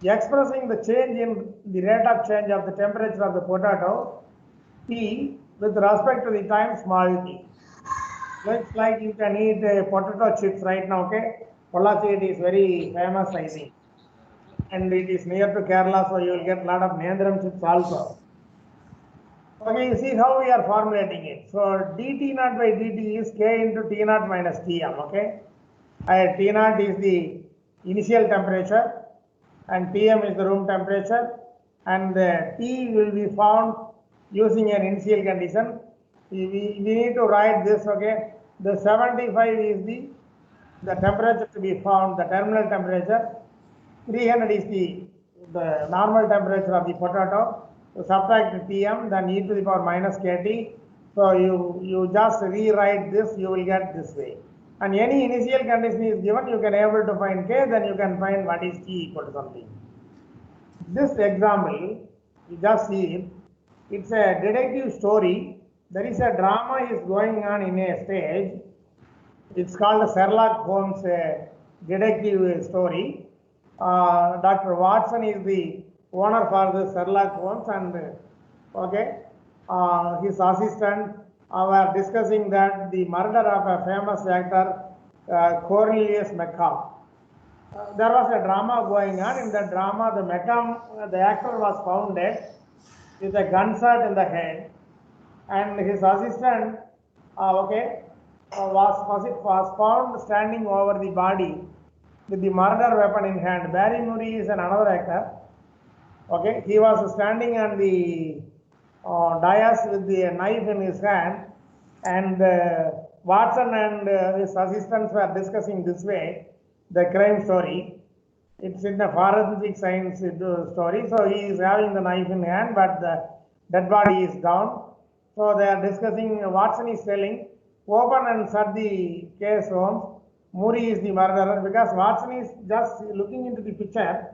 expressing the change in the rate of change of the temperature of the potato T with respect to the time small t. Looks like you can eat potato chips right now, okay? Pollachi, it is very famous, I think. And it is near to Kerala, so you will get a lot of Nendram chips also. Okay, you see how we are formulating it. So dt naught by dt is k into t naught minus tm, okay? T naught is the initial temperature and tm is the room temperature, and the t will be found using an initial condition. We need to write this, okay? The 75 is the temperature to be found, the terminal temperature. 300 is the normal temperature of the potato. So subtract tm, then e to the power minus kt. So you just rewrite this, you will get this way. And any initial condition is given, you can able to find k, then you can find what is t equal to something. This example, you just see it. It's a detective story. There is a drama is going on in a stage. It's called Sherlock Holmes detective story. Dr. Watson is the owner for the Sherlock Holmes, and his assistant were discussing that the murder of a famous actor, Cornelius Macomb. There was a drama going on. In the drama, the actor was found dead with a gunshot in the head, and his assistant was found standing over the body with the murder weapon in hand. Barry Murray is another actor. Okay, he was standing on the dais with the knife in his hand, and Watson and his assistants were discussing this way the crime story. It's in the forensic science story. So he is having the knife in hand, but the dead body is down. So they are discussing. Watson is telling, open and shut the case, Holmes. Murray is the murderer, because Watson is just looking into the picture.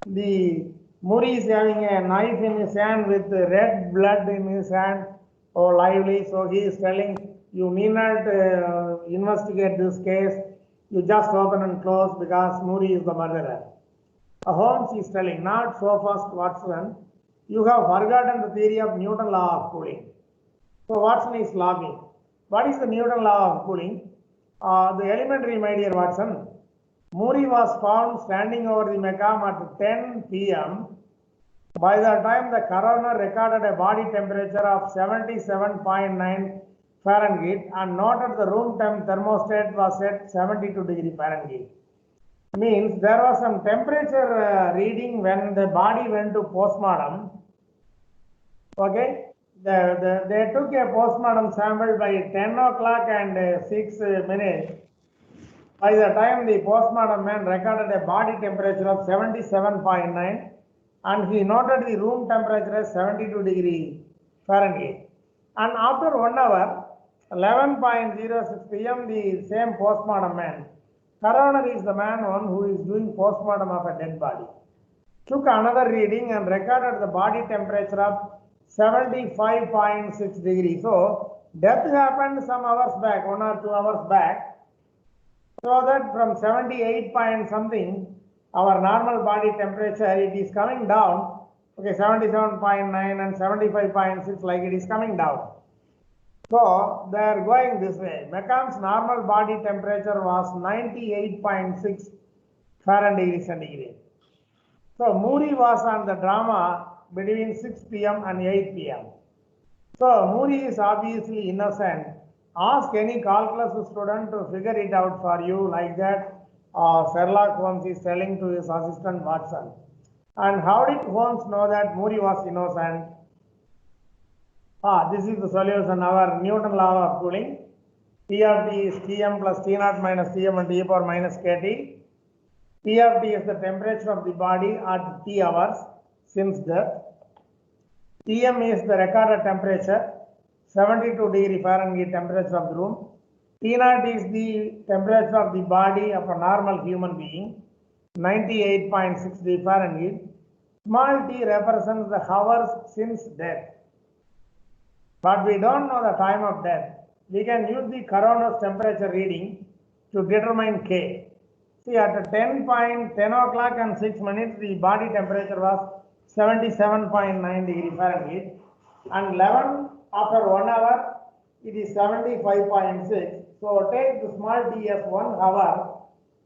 The Murray is having a knife in his hand with red blood in his hand, lively. So he is telling, you need not investigate this case. You just open and close, because Murray is the murderer. Holmes is telling, not so fast, Watson. You have forgotten the theory of Newton's law of cooling. So Watson is laughing. What is the Newton law of cooling? The elementary, my dear Watson. Murray was found standing over the Macomb at 10 p.m. By the time the coroner recorded a body temperature of 77.9 Fahrenheit and noted the room thermostat was at 72 degree Fahrenheit. Means there was some temperature reading when the body went to postmortem. Okay. They took a postmortem sample by 10 o'clock and 6 minutes. By the time the postmortem man recorded a body temperature of 77.9 and he noted the room temperature as 72 degree Fahrenheit. And after 1 hour, 11.06 p.m., the same postmortem man, coroner is the one who is doing postmortem of a dead body, took another reading and recorded the body temperature of 75.6 degrees. So death happened some hours back, 1 or 2 hours back. So that from 78 point something, our normal body temperature, it is coming down. Okay, 77.9 and 75.6, like it is coming down. So they are going this way. Mecham's normal body temperature was 98.6 Fahrenheit centigrade. So Moody was on the drama between 6 p.m. and 8 p.m. So Moody is obviously innocent. Ask any calculus student to figure it out for you, like that Sherlock Holmes is telling to his assistant Watson. And how did Holmes know that Moody was innocent? This is the solution, our Newton law of cooling. T of T is Tm plus T naught minus Tm and T power minus Kt. T of T is the temperature of the body at T hours since death. Tm is the recorded temperature, 72 Fahrenheit temperature of the room. T naught is the temperature of the body of a normal human being, 98.6 Fahrenheit. Small t represents the hours since death. But we don't know the time of death. We can use the coroner's temperature reading to determine K. See, at 10 o'clock and 6 minutes, the body temperature was 77.9 Fahrenheit. And 11 after 1 hour, it is 75.6. So take the small t as 1 hour.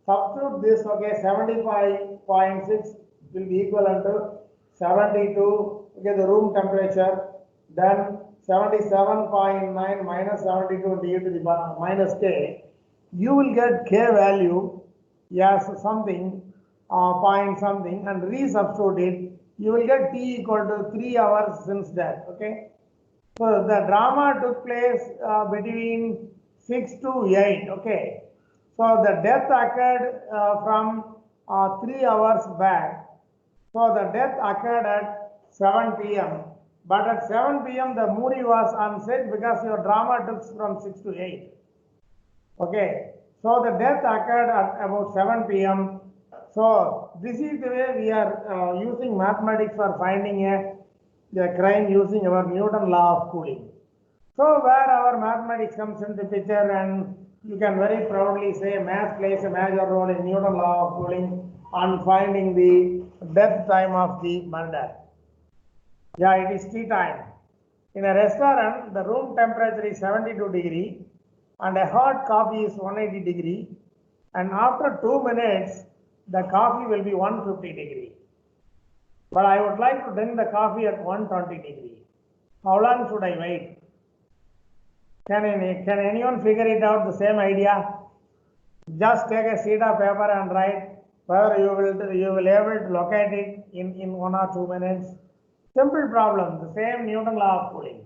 Substitute this, okay, 75.6 will be equivalent to 72, okay, the room temperature. Then 77.9 minus 72 d to the minus k, you will get k value as something, point something, and resubstitute it. You will get t equal to 3 hours since death. Okay. So the drama took place between 6 to 8. Okay. So the death occurred from 3 hours back. So the death occurred at 7 p.m. But at 7 p.m. the Moody was on set because your drama took from 6 to 8. Okay. So the death occurred at about 7 p.m. So this is the way we are using mathematics for finding a crime using our Newton law of cooling. So where our mathematics comes into picture, and you can very proudly say math plays a major role in Newton law of cooling on finding the death time of the murder. Yeah, it is tea time. In a restaurant, the room temperature is 72 and a hot coffee is 180 and after 2 minutes, the coffee will be 150 But I would like to drink the coffee at 120 How long should I wait? Can anyone figure it out, the same idea? Just take a sheet of paper and write whether you will able to locate it in 1 or 2 minutes. Simple problem, the same Newton law of cooling.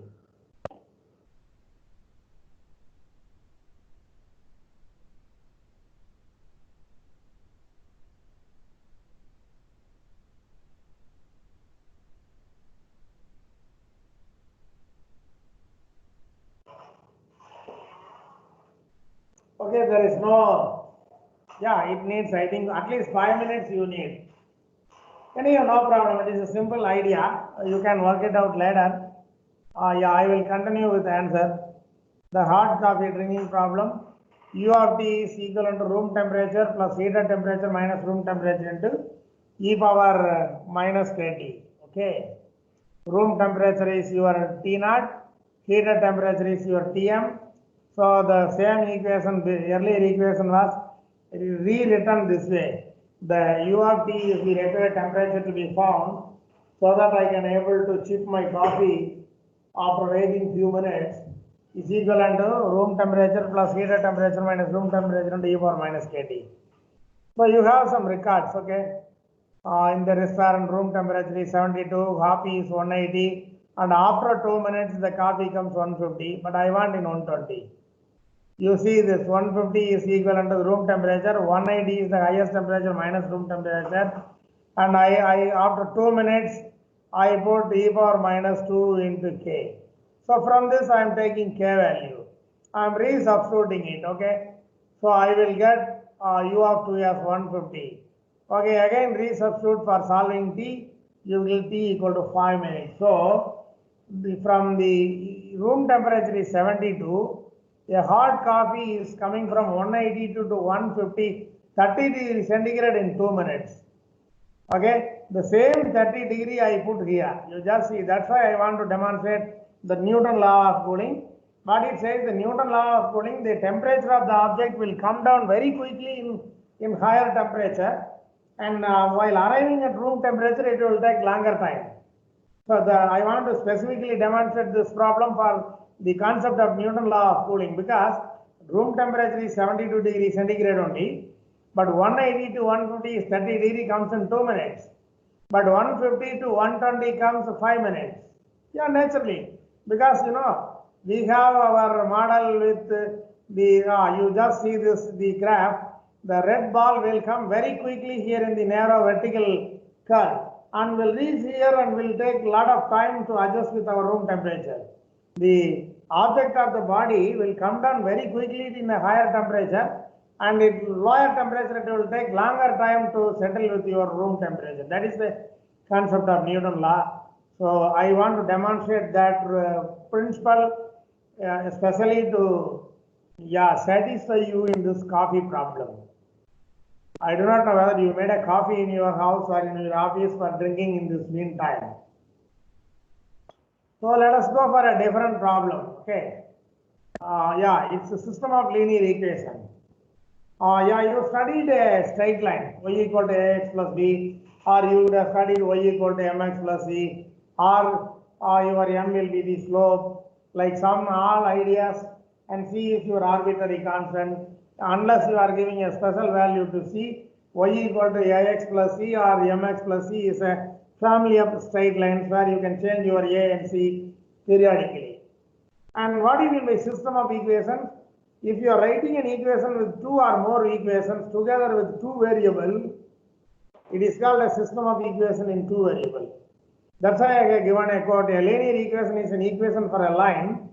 Okay, there is no, yeah, it needs, I think, at least 5 minutes you need. Anyhow, no problem. It is a simple idea. You can work it out later. Yeah, I will continue with the answer. The hot coffee drinking problem. U of T is equal to room temperature plus heated temperature minus room temperature into e power minus Kt. Okay. Room temperature is your T naught. Heated temperature is your Tm. So the same equation, the earlier equation was rewritten this way. The U of T is the required temperature to be found so that I can able to chip my coffee after waiting few minutes is equivalent to room temperature plus heated temperature minus room temperature into e power minus Kt. So you have some records, okay? In the restaurant, room temperature is 72, coffee is 180, and after 2 minutes the coffee comes 150, but I want in 120. You see this 150 is equivalent to the room temperature, 180 is the highest temperature minus room temperature, and I after 2 minutes I put e power minus 2 into k. So from this I am taking k value. I am resubstituting it, okay. So I will get u of 2 as 150. Okay, again resubstitute for solving t, you will t equal to 5 minutes. So from the room temperature is 72. A hot coffee is coming from 180 to 150, 30 degrees centigrade in 2 minutes. Okay, the same 30 degree I put here. You just see, that's why I want to demonstrate the Newton law of cooling. But it says the Newton law of cooling, the temperature of the object will come down very quickly in higher temperature. And while arriving at room temperature, it will take longer time. So I want to specifically demonstrate this problem for the concept of Newton law of cooling, because room temperature is 72 degrees centigrade only, but 180 to 150 is 30 degree comes in 2 minutes, but 150 to 120 comes 5 minutes. Yeah, naturally, because you know, we have our model with you just see this, the graph, the red ball will come very quickly here in the narrow vertical curve and will reach here and will take a lot of time to adjust with our room temperature. The object of the body will come down very quickly in a higher temperature, and at lower temperature it will take longer time to settle with your room temperature. That is the concept of Newton law. So I want to demonstrate that principle especially to satisfy you in this coffee problem. I do not know whether you made a coffee in your house or in your office for drinking in this meantime. So let us go for a different problem. Okay. It's a system of linear equation. You studied a straight line, y equal to ax plus b, or you would have studied y equal to mx plus c, or your m will be the slope, like some all ideas, and c is your arbitrary constant. Unless you are giving a special value to c, y equal to ax plus c or mx plus c is a family of straight lines where you can change your a and c periodically. And what do you mean by system of equations? If you are writing an equation with two or more equations together with two variables, it is called a system of equation in two variables. That's why I have given a quote. A linear equation is an equation for a line.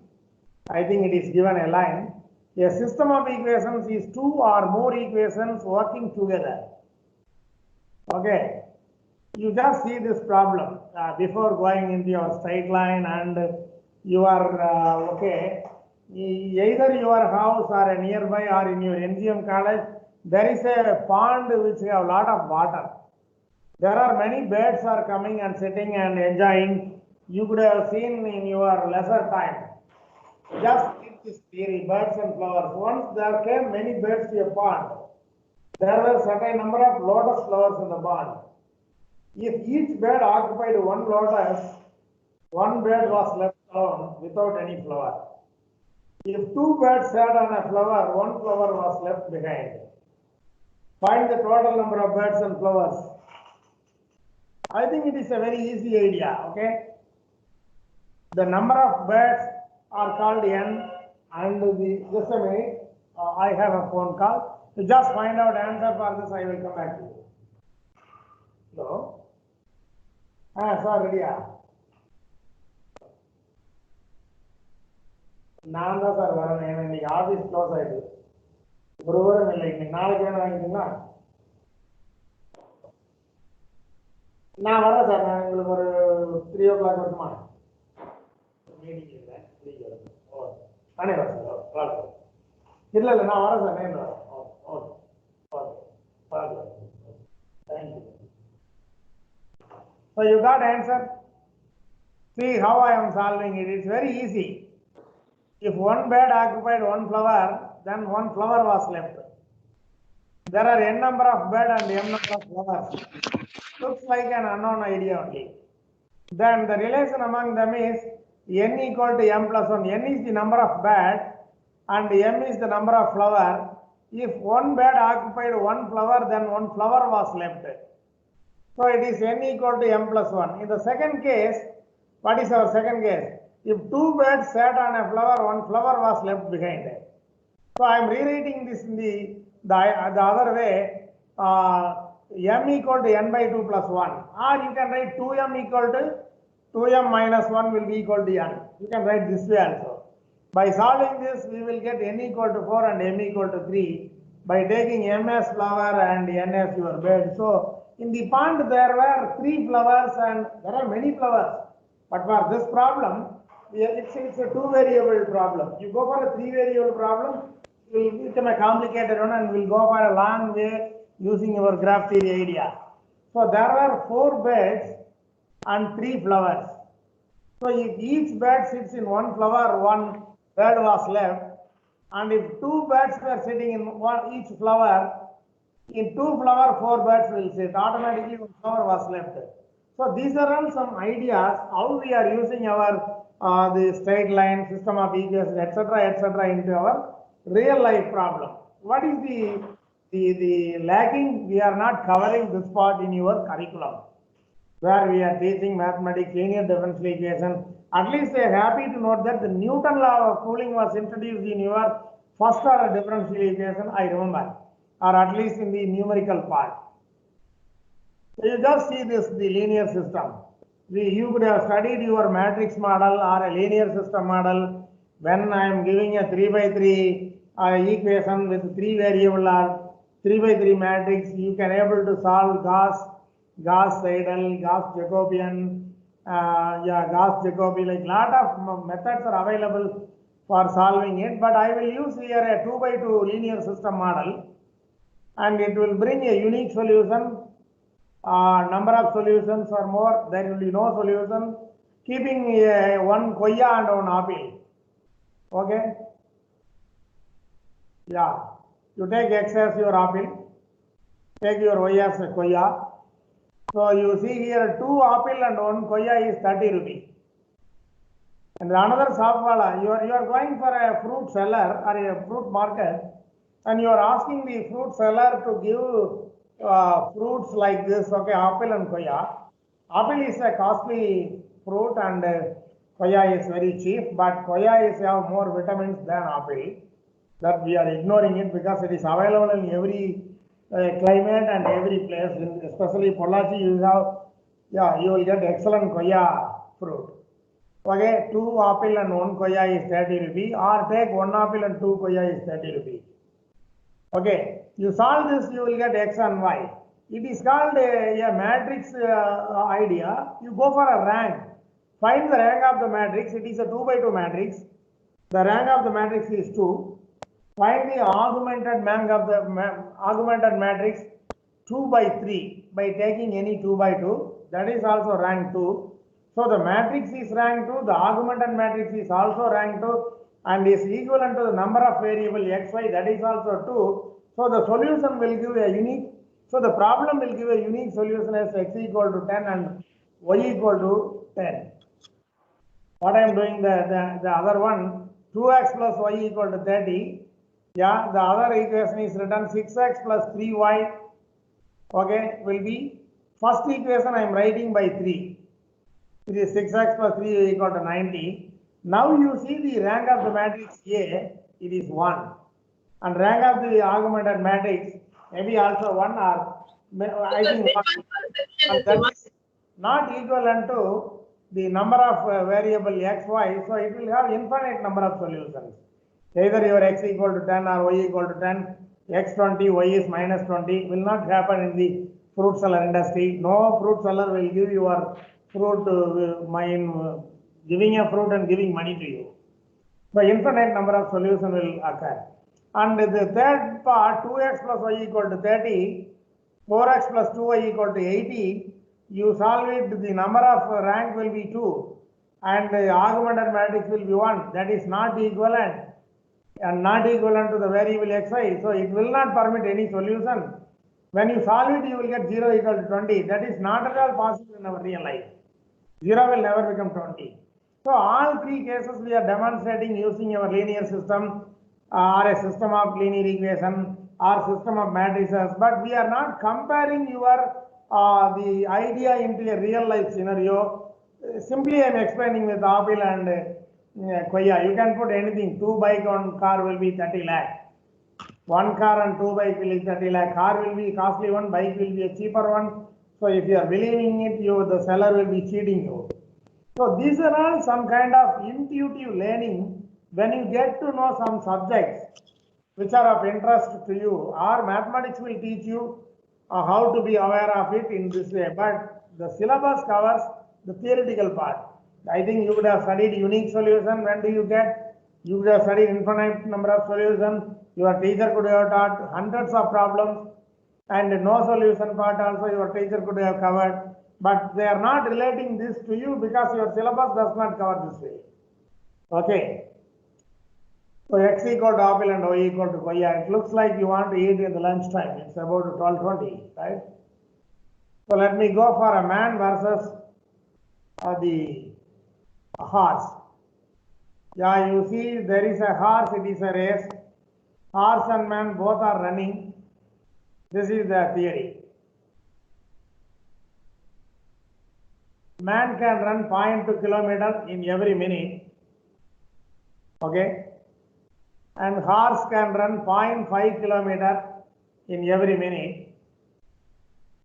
I think it is given a line. A system of equations is two or more equations working together. Okay. You just see this problem before going into your straight line, and you are either your house or a nearby or in your NGM college, there is a pond which have a lot of water. There are many birds are coming and sitting and enjoying. You could have seen in your leisure time. Just keep this theory, birds and flowers. Once there came many birds to a pond, there were certain number of lotus flowers in the pond. If each bird occupied one lotus, one bird was left alone without any flower. If two birds sat on a flower, one flower was left behind. Find the total number of birds and flowers. I think it is a very easy idea, okay? The number of birds are called n, and just a minute, I have a phone call. To just find out answer for this, I will come back to you. Hello? Sir, ready? நான் தான் sir வரேன். இன்னைக்கு office close ஆயிடுது. ஒரு வாரம் இல்லை, இன்னைக்கு நாளைக்கு வேணும் வாங்கிட்டீங்களா? நான் வரேன் சார். நான் உங்களுக்கு ஒரு 3 o'clock வருமா? மீட்டிங் இல்லை, நானே வரேன் சார். இல்லை நான் வரேன் சார், நேரில் வரேன். Okay. Thank you. So you got answer? See how I am solving it. It's very easy. If one bird occupied one flower, then one flower was left. There are n number of birds and m number of flowers. Looks like an unknown idea only. Then the relation among them is n equal to m plus 1. N is the number of birds and m is the number of flower. If one bird occupied one flower, then one flower was left. So it is n equal to m plus 1. In the second case, what is our second case? If two birds sat on a flower, one flower was left behind. So I am rewriting this in the other way. M equal to n by 2 plus 1. Or you can write 2m equal to 2m minus 1 will be equal to n. You can write this way also. By solving this, we will get n equal to 4 and m equal to 3 by taking m as flower and n as your bird. So in the pond there were 3 flowers and there are many flowers. But for this problem, it's a 2 variable problem. You go for a 3 variable problem, it will become a complicated one and will go for a long way using our graph theory idea. So there were 4 beds and 3 flowers. So if each bed sits in one flower, one bird was left. And if 2 birds were sitting in each flower, in 2 flower, 4 birds will sit. Automatically, one flower was left. So these are all some ideas how we are using our the straight line system of equations, etc., into our real life problem. What is the lacking? We are not covering this part in your curriculum, where we are teaching mathematics, linear differential equation. At least they are happy to note that the Newton law of cooling was introduced in your first order differential equation, I remember, or at least in the numerical part. So you just see this, the linear system. You could have studied your matrix model or a linear system model when I am giving a 3 by 3 equation with 3 variable or 3 by 3 matrix. You can able to solve Gauss-Seidel, Gauss-Jacobian, Gauss-Jacobi, like lot of methods are available for solving it, but I will use here a 2 by 2 linear system model, and it will bring a unique solution. Number of solutions or more, there will be no solution, keeping one koya and one apple. Okay? Yeah. You take X as your apple, take your Y as a koya. So you see here 2 apple and 1 koya is 30 rupees. And another shopwala, you are going for a fruit seller or a fruit market, and you are asking the fruit seller to give fruits like this, okay, apple and koya. Apple is a costly fruit and koya is very cheap, but koya is have more vitamins than apple. That we are ignoring it because it is available in every climate and every place, especially Pollachi, you have, you will get excellent koya fruit. Okay, 2 apple and 1 koya is 30 rupees, or take 1 apple and 2 koya is 30 rupees. Okay, you solve this, you will get X and Y. It is called a matrix idea. You go for a rank. Find the rank of the matrix. It is a 2 by 2 matrix. The rank of the matrix is 2. Find the augmented matrix 2 by 3 by taking any 2 by 2. That is also rank 2. So the matrix is rank 2. The augmented matrix is also rank 2. And is equivalent to the number of variable x, y, that is also 2. So the solution will give a unique, so the problem will give a unique solution as x equal to 10 and y equal to 10. What I am doing, the other one, 2x plus y equal to 30. Yeah, the other equation is written 6x plus 3y, okay, will be, first equation I am writing by 3. It is 6x plus 3 equal to 90. Now you see the rank of the matrix A, it is 1. And rank of the augmented matrix, maybe also 1 or I think 1. And that is not equivalent to the number of variable x, y, so it will have infinite number of solutions. Either your x equal to 10 or y equal to 10, x 20, y is minus 20, will not happen in the fruit seller industry. No fruit seller will give your fruit, giving a fruit and giving money to you. So infinite number of solutions will occur. And the third part, 2x plus y equal to 30, 4x plus 2y equal to 80, you solve it, the number of rank will be 2 and the augmented matrix will be 1. That is not equivalent and not equivalent to the variable xi. So it will not permit any solution. When you solve it, you will get 0 equal to 20. That is not at all possible in our real life. 0 will never become 20. So all 3 cases we are demonstrating using our linear system or a system of linear equation or system of matrices, but we are not comparing your the idea into a real life scenario. Simply I am explaining with apple and koya. You can put anything. 2 bike on car will be 30 lakh. 1 car and 2 bike will be 30 lakh. Car will be costly one, bike will be a cheaper one. So if you are believing it, the seller will be cheating you. So these are all some kind of intuitive learning when you get to know some subjects which are of interest to you, or mathematics will teach you how to be aware of it in this way. But the syllabus covers the theoretical part. I think you would have studied unique solution. When do you get? You would have studied infinite number of solutions. Your teacher could have taught hundreds of problems. and no solution part also your teacher could have covered, but they are not relating this to you because your syllabus does not cover this way. Okay. So x equal to apple and y equal to y. It looks like you want to eat in the lunch time. It's about 12:20, right? So let me go for a man versus the horse. Yeah, you see there is a horse, it is a race. Horse and man both are running. This is the theory. Man can run 0.2 kilometers in every minute. Okay. And horse can run 0.5 kilometers in every minute.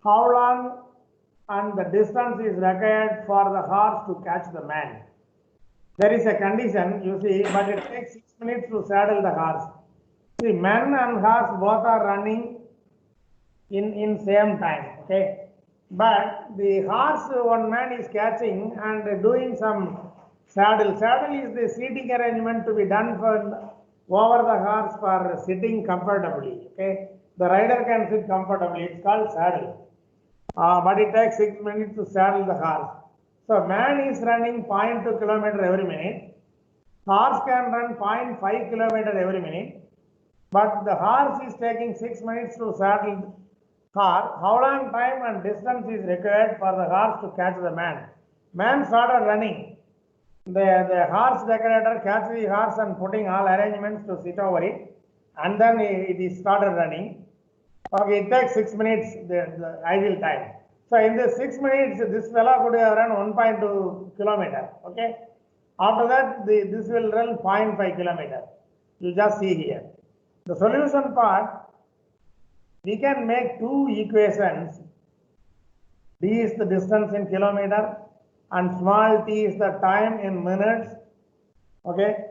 How long and the distance is required for the horse to catch the man? There is a condition, you see, but it takes 6 minutes to saddle the horse. See, man and horse both are running in same time, okay? But the horse, one man is catching and doing some saddle. Saddle is the seating arrangement to be done for over the horse for sitting comfortably, okay? The rider can sit comfortably, it's called saddle. But it takes 6 minutes to saddle the horse. So man is running 0.2 kilometers every minute. Horse can run 0.5 kilometers every minute. But the horse is taking 6 minutes to saddle horse. How long time and distance is required for the horse to catch the man? Man started running. The horse decorator catch the horse and putting all arrangements to sit over it. And then it is started running. Okay, it takes 6 minutes, the ideal time. So in the 6 minutes, this fellow could have run 1.2 kilometers. Okay. After that, this will run 0.5 kilometers. You just see here. The solution part, we can make two equations. D is the distance in kilometer and small t is the time in minutes. Okay.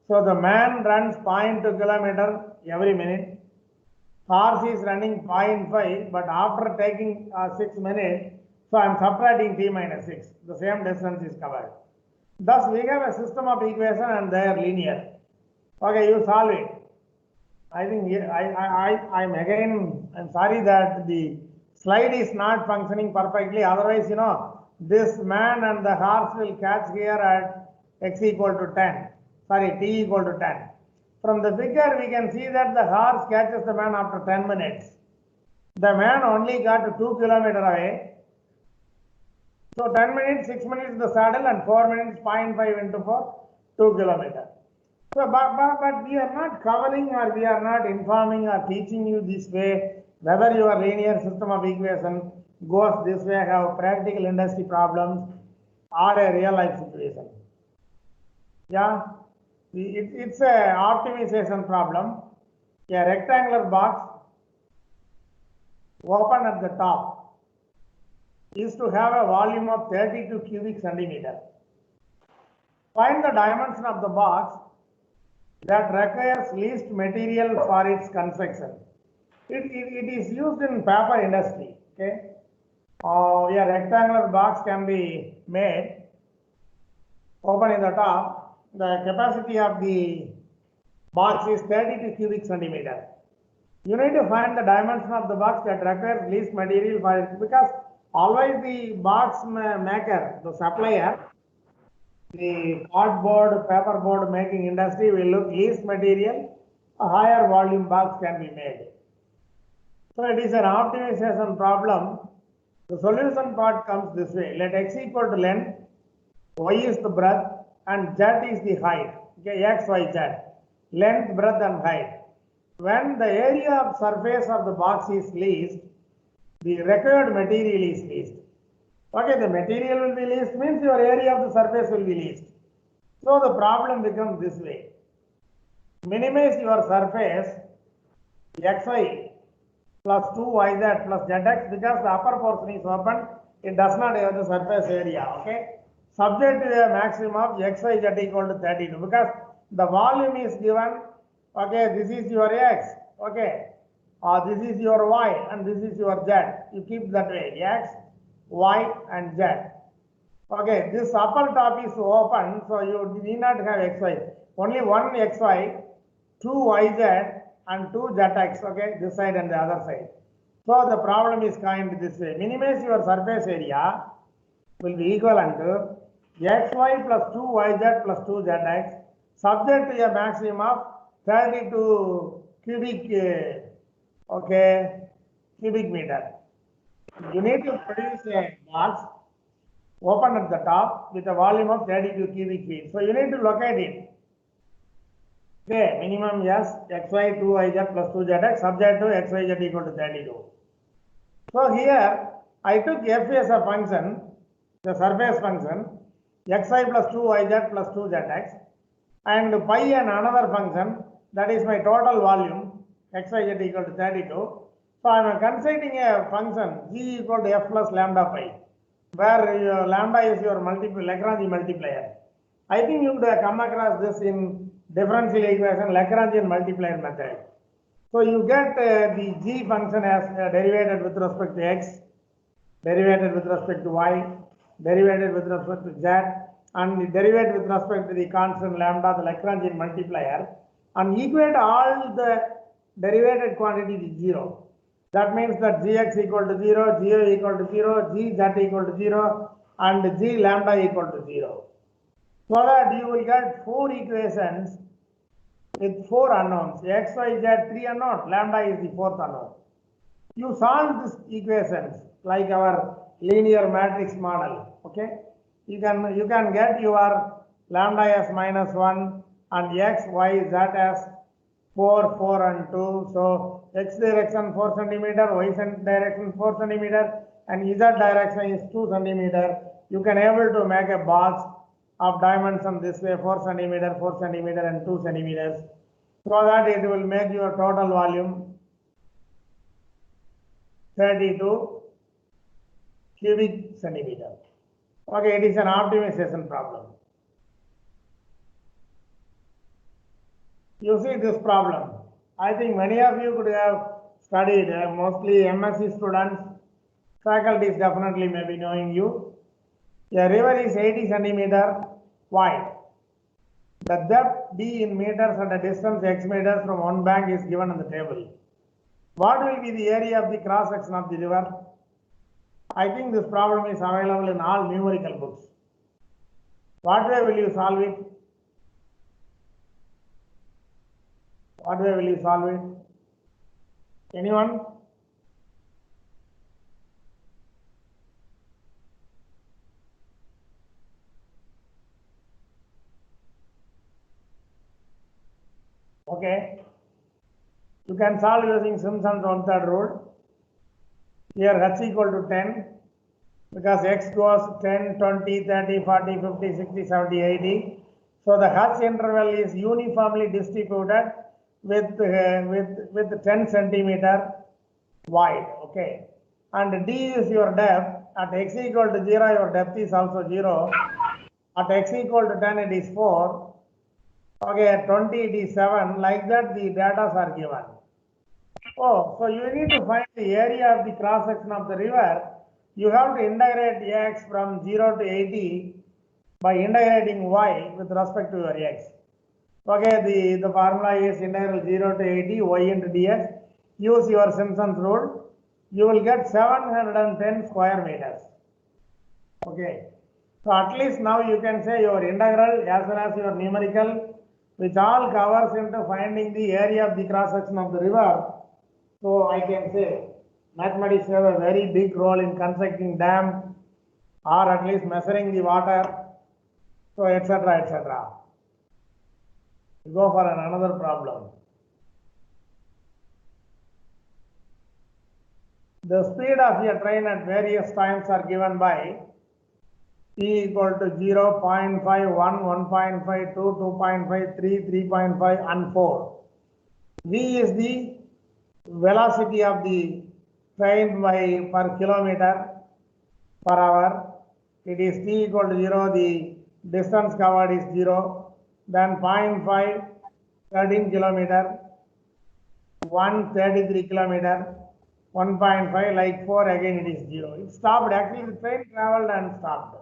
So the man runs 0.2 kilometers every minute. Horse is running 0.5, but after taking 6 minutes, so I am subtracting t minus 6. The same distance is covered. Thus, we have a system of equation and they are linear. Okay, you solve it. I think I'm again, I'm sorry that the slide is not functioning perfectly. Otherwise, you know, this man and the horse will catch here at x equal to 10. Sorry, t equal to 10. From the figure, we can see that the horse catches the man after 10 minutes. The man only got 2 kilometers away. So 10 minutes, 6 minutes the saddle and 4 minutes, 0.5 into 4, 2 kilometers. So, but we are not covering or we are not informing or teaching you this way, whether your linear system of equation goes this way, have practical industry problems or a real life situation. Yeah. It's a optimization problem. A rectangular box open at the top is to have a volume of 32 cubic centimeters. Find the dimension of the box that requires least material for its construction. It is used in paper industry. Okay, a rectangular box can be made open in the top. The capacity of the box is 32 cubic centimeters. You need to find the dimension of the box that requires least material for it, because always the box maker, the supplier, the cardboard, paperboard making industry will look least material, a higher volume box can be made. So it is an optimization problem. The solution part comes this way. Let x equal to length, y is the breadth, and z is the height. Okay, x, y, z. Length, breadth, and height. When the area of surface of the box is least, the required material is least. Okay, the material will be least means your area of the surface will be least. So the problem becomes this way. Minimize your surface xy plus 2yz plus zx, because the upper portion is open, it does not have the surface area. Okay. Subject to a maximum of xyz equal to 32, because the volume is given. Okay, this is your x. Okay, this is your y and this is your z. You keep that way, x, y, and z. Okay, this upper top is open, so you need not have xy. Only one xy, two yz, and two zx. Okay, this side and the other side. So the problem is kind this way. Minimize your surface area will be equivalent to xy plus 2yz plus 2zx subject to a maximum of 32 cubic cubic meter. You need to produce a box open at the top with a volume of 32 cubic feet. So you need to locate it. Okay, minimum yes, xy 2yz plus 2zx subject to xyz equal to 32. So here I took f as a function, the surface function, xy plus 2yz plus 2zx, and pi and another function, that is my total volume, xyz equal to 32. So I am considering a function g equal to f plus lambda pi, where lambda is your Lagrange multiplier. I think you would have come across this in differential equation Lagrangian multiplier method. So you get the g function as derivated with respect to x, derivated with respect to y, derivated with respect to z, and derivated with respect to the constant lambda, the Lagrangian multiplier, and equate all the derivated quantity to 0. That means that gx equal to 0, gy equal to 0, gz equal to 0, and g lambda equal to 0. So that you will get 4 equations with 4 unknowns, x, y, z, 3 unknowns, lambda is the 4th unknown. You solve these equations like our linear matrix model, okay? You can get your lambda as -1 and x, y, z as 4, 4 and 2. So x direction 4 centimeter, y direction 4 centimeter, and z direction is 2 centimeter. You can able to make a box of dimension this way 4 centimeter, 4 centimeter and 2 centimeters, so that it will make your total volume 32 cubic centimeter. Okay, it is an optimization problem. You see this problem. I think many of you could have studied, mostly MSc students, faculties definitely may be knowing you. A river is 80 centimeter wide. The depth d in meters and the distance x meters from one bank is given on the table. What will be the area of the cross section of the river? I think this problem is available in all numerical books. What way will you solve it? What way will you solve it? Anyone? Okay. You can solve using Simpson's 1/3 rule. Here h equal to 10 because x goes 10, 20, 30, 40, 50, 60, 70, 80. So the h interval is uniformly distributed with 10 centimeter wide. Okay. And d is your depth. At x equal to 0, your depth is also 0. At x equal to 10, it is 4. Okay, at 20 it is 7. Like that the data are given. Oh, so you need to find the area of the cross section of the river. You have to integrate x from 0 to 80 by integrating y with respect to your x. Okay, the formula is integral 0 to 80 y into dx. Use your Simpson's rule. You will get 710 square meters. Okay, so at least now you can say your integral as well as your numerical, which all covers into finding the area of the cross section of the river. So I can say mathematics have a very big role in constructing dam or at least measuring the water. So etc. etc. We go for another problem. The speed of a train at various times are given by t equal to 0, 0.5, 1, 1.5, 2, 2.5, 3, 3.5 and 4. V is the velocity of the train per kilometer per hour. It is t equal to 0, the distance covered is 0. Then 0.5, 13 kilometer, 1, 33 kilometer, 1.5, like 4, again it is 0. It stopped. Actually, the train traveled and stopped.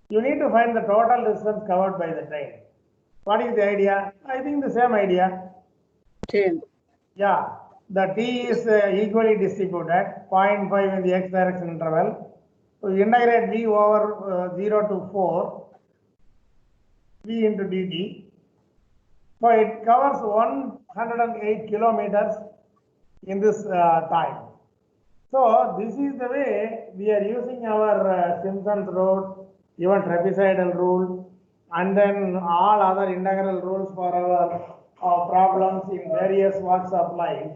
You need to find the total distance covered by the train. What is the idea? I think the same idea. Same. Yeah. the T is equally distributed, 0.5 in the x direction interval. So integrate V over 0 to 4, V into dt. So it covers 108 kilometers in this time. So this is the way we are using our Simpson's rule, even trapezoidal rule, and then all other integral rules for our problems in various walks of life.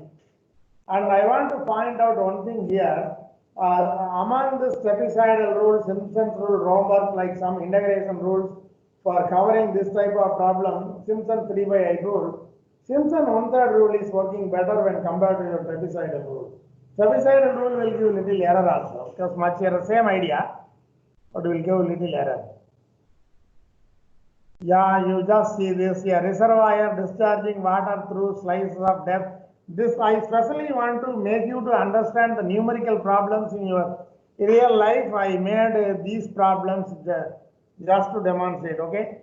And I want to point out one thing here. Among this trapezoidal rule, Simpson's rule, Romberg, like some integration rules for covering this type of problem, Simpson 3/8 rule, Simpson 1/3 rule is working better when compared to your trapezoidal rule. Trapezoidal rule will give little error also, because much error, same idea, but will give little error. Yeah, you just see this here, reservoir discharging water through slices of depth. This I especially want to make you to understand the numerical problems in your real life. I made these problems just to demonstrate, okay?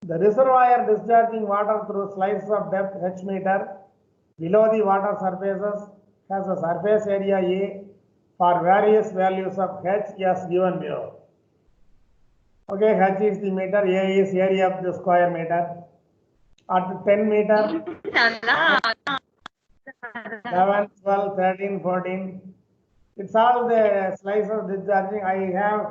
The reservoir discharging water through slices of depth h meter below the water surfaces has a surface area A for various values of h as given below. Okay, h is the meter, A is area of the square meter. At 10 meter, 11, 12, 13, 14. It's all the slices discharging. I have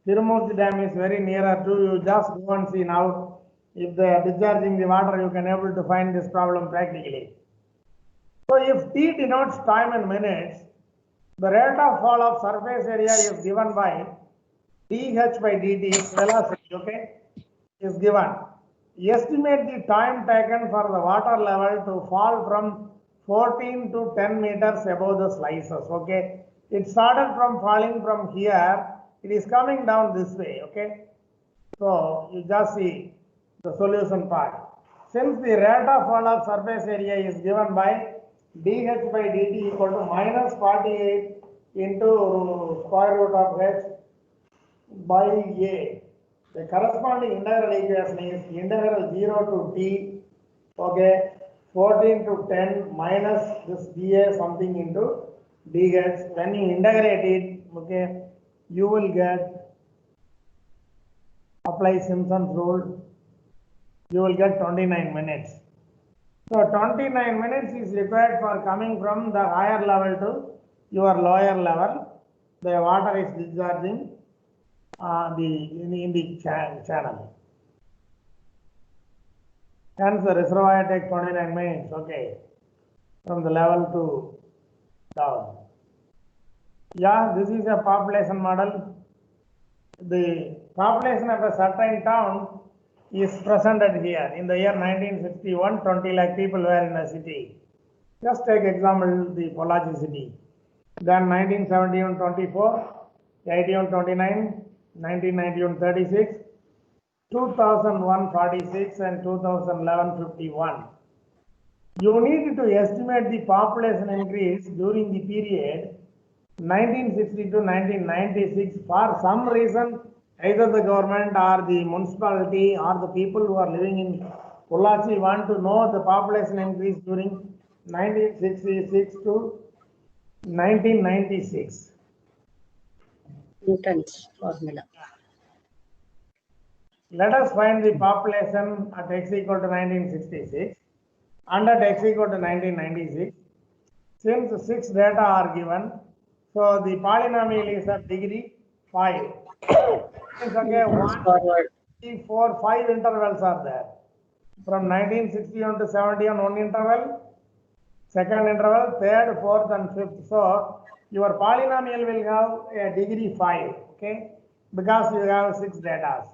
Tirumurti Dam is very nearer to you. Just go and see now. If they are discharging the water, you can able to find this problem practically. So if T denotes time in minutes, the rate of fall of surface area is given by dH by dt, velocity, okay, is given. Estimate the time taken for the water level to fall from 14 to 10 meters above the slices, okay. It started from falling from here, it is coming down this way, okay. So you just see the solution part. Since the rate of fall of surface area is given by dH by dt equal to minus 48 into square root of h by a. The corresponding integral equation is integral 0 to t, okay, 14 to 10 minus this dA something into dH. When you integrate it, okay, you will get, apply Simpson's rule, you will get 29 minutes. So 29 minutes is required for coming from the higher level to your lower level. The water is discharging in the channel. Hence the reservoir takes 29 minutes, okay, from the level to down. Yeah, this is a population model. The population of a certain town is presented here. In the year 1961, 20 lakh people were in a city. Just take example, the Pollachi city. Then 1971, 24, 81, 29, 1991, 36, 2001, 46, and 2011, 51. You need to estimate the population increase during the period 1960 to 1996. For some reason, either the government or the municipality or the people who are living in Pollachi want to know the population increase during 1966 to 1996. Newton's formula. Let us find the population at x equal to 1966 and at x equal to 1996. Since 6 data are given, so the polynomial is of degree 5. It's okay, 1, 3, 4, 5 intervals are there. From 1961 to 71, one interval, second interval, third, fourth, and fifth. So your polynomial will have a degree 5, okay, because you have 6 data.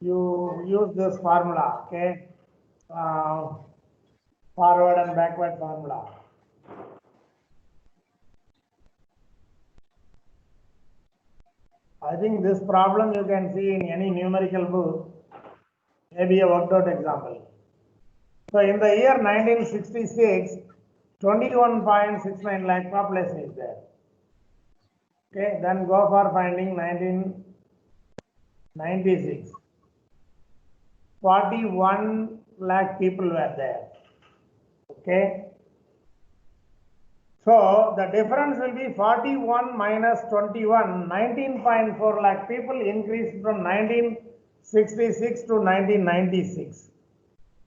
You use this formula, okay, forward and backward formula. I think this problem you can see in any numerical book, maybe a worked out example. So in the year 1966, 21.69 lakh population is there. Okay, then go for finding 1996. 41 lakh people were there. Okay. So the difference will be 41 minus 21, 19.4 lakh people increased from 1966 to 1996.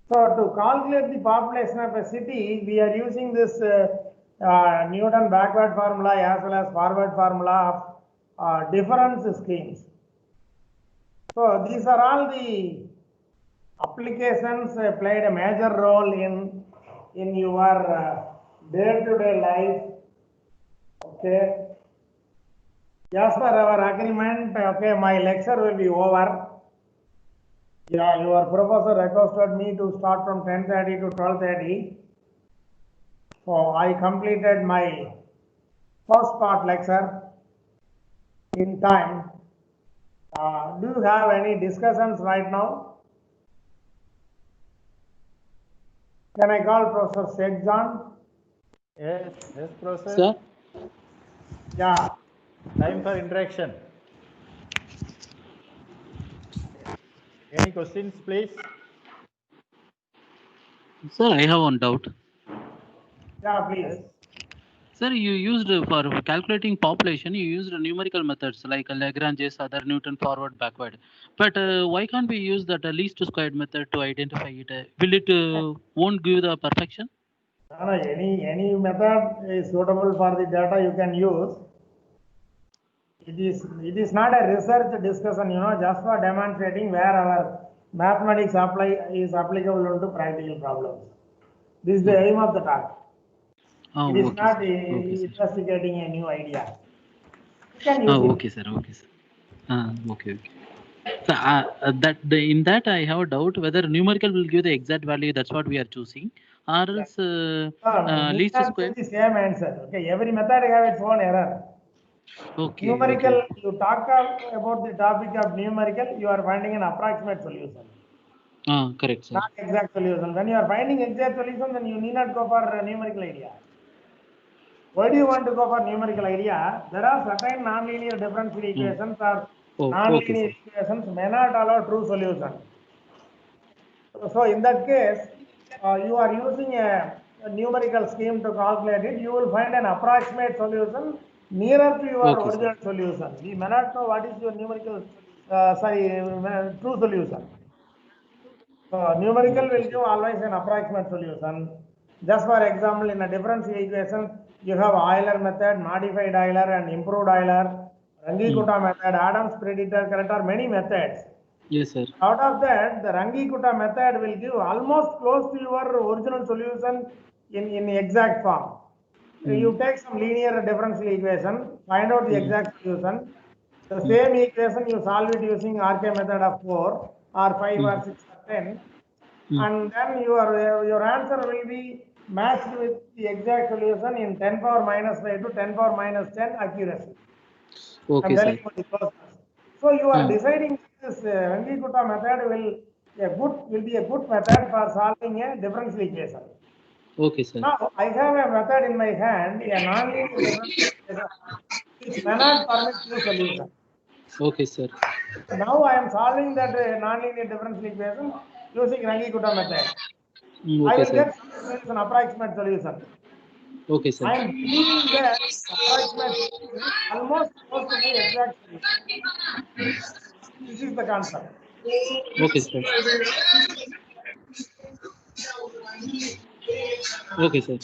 So to calculate the population of a city, we are using this Newton backward formula as well as forward formula of difference schemes. So these are all the applications played a major role in your day-to-day life. Okay. As per our agreement, okay, my lecture will be over. Yeah, your professor requested me to start from 10:30 to 12:30. So I completed my first part lecture in time. Do you have any discussions right now? Can I call Professor Sheikh John? Yes, Professor. Sir? Yeah. Time for interaction. Any questions, please? Sir, I have one doubt. Yeah, please. Sir, you used for calculating population, you used numerical methods like Lagrange's, other Newton forward, backward. But why can't we use that least squared method to identify it? Will it won't give the perfection? No, any method is suitable for the data you can use. It is not a research discussion, just for demonstrating where our mathematics is applicable to practical problems. This is the aim of the talk. Oh, It is okay, not sir. Okay, sir. investigating a new idea. You can use it. Okay, sir. Okay, sir. Okay. So in that I have a doubt whether numerical will give the exact value. That's what we are choosing, or else Need least not square. give the same answer. Okay, every method have its own error. Okay. Numerical, Okay. you talk about the topic of numerical, you are finding an approximate solution, Correct, sir. not exact solution. When you are finding exact solution, then you need not go for a numerical idea. Why do you want to go for numerical idea? There are certain nonlinear differential equations or Okay, nonlinear sir. equations may not allow true solution. So in that case, you are using a numerical scheme to calculate it. You will find an approximate solution nearer to your Okay, original sir. solution. We may not know what is your numerical, true solution. Numerical Okay, will sir. give always an approximate solution. Just for example, in a differential equation, you have Euler method, modified Euler, and improved Euler, Runge-Kutta method, Adams predictor, correct, or many methods. Yes, sir. Out of that, the Runge-Kutta method will give almost close to your original solution in exact form. You take some linear differential equation, find out the exact solution. The same equation you solve it using RK method of 4 or 5 or 6 or 10, and then your answer will be matched with the exact solution in 10 power minus 5 to 10 power minus 10 accuracy. Okay, I'm telling sir. you the closeness. So you are deciding this Runge-Kutta method will be a good method for solving a differential equation. Okay, sir. Now I have a method in my hand, a nonlinear differential equation, which may not permit true solution. Okay, sir. Now I am solving that nonlinear differential equation using Runge-Kutta method. I Okay, will sir. get some solution, approximate solution. Okay, sir. I am believing that approximate solution is almost close to my exact solution. This is the concept. Okay, sir. Okay, sir.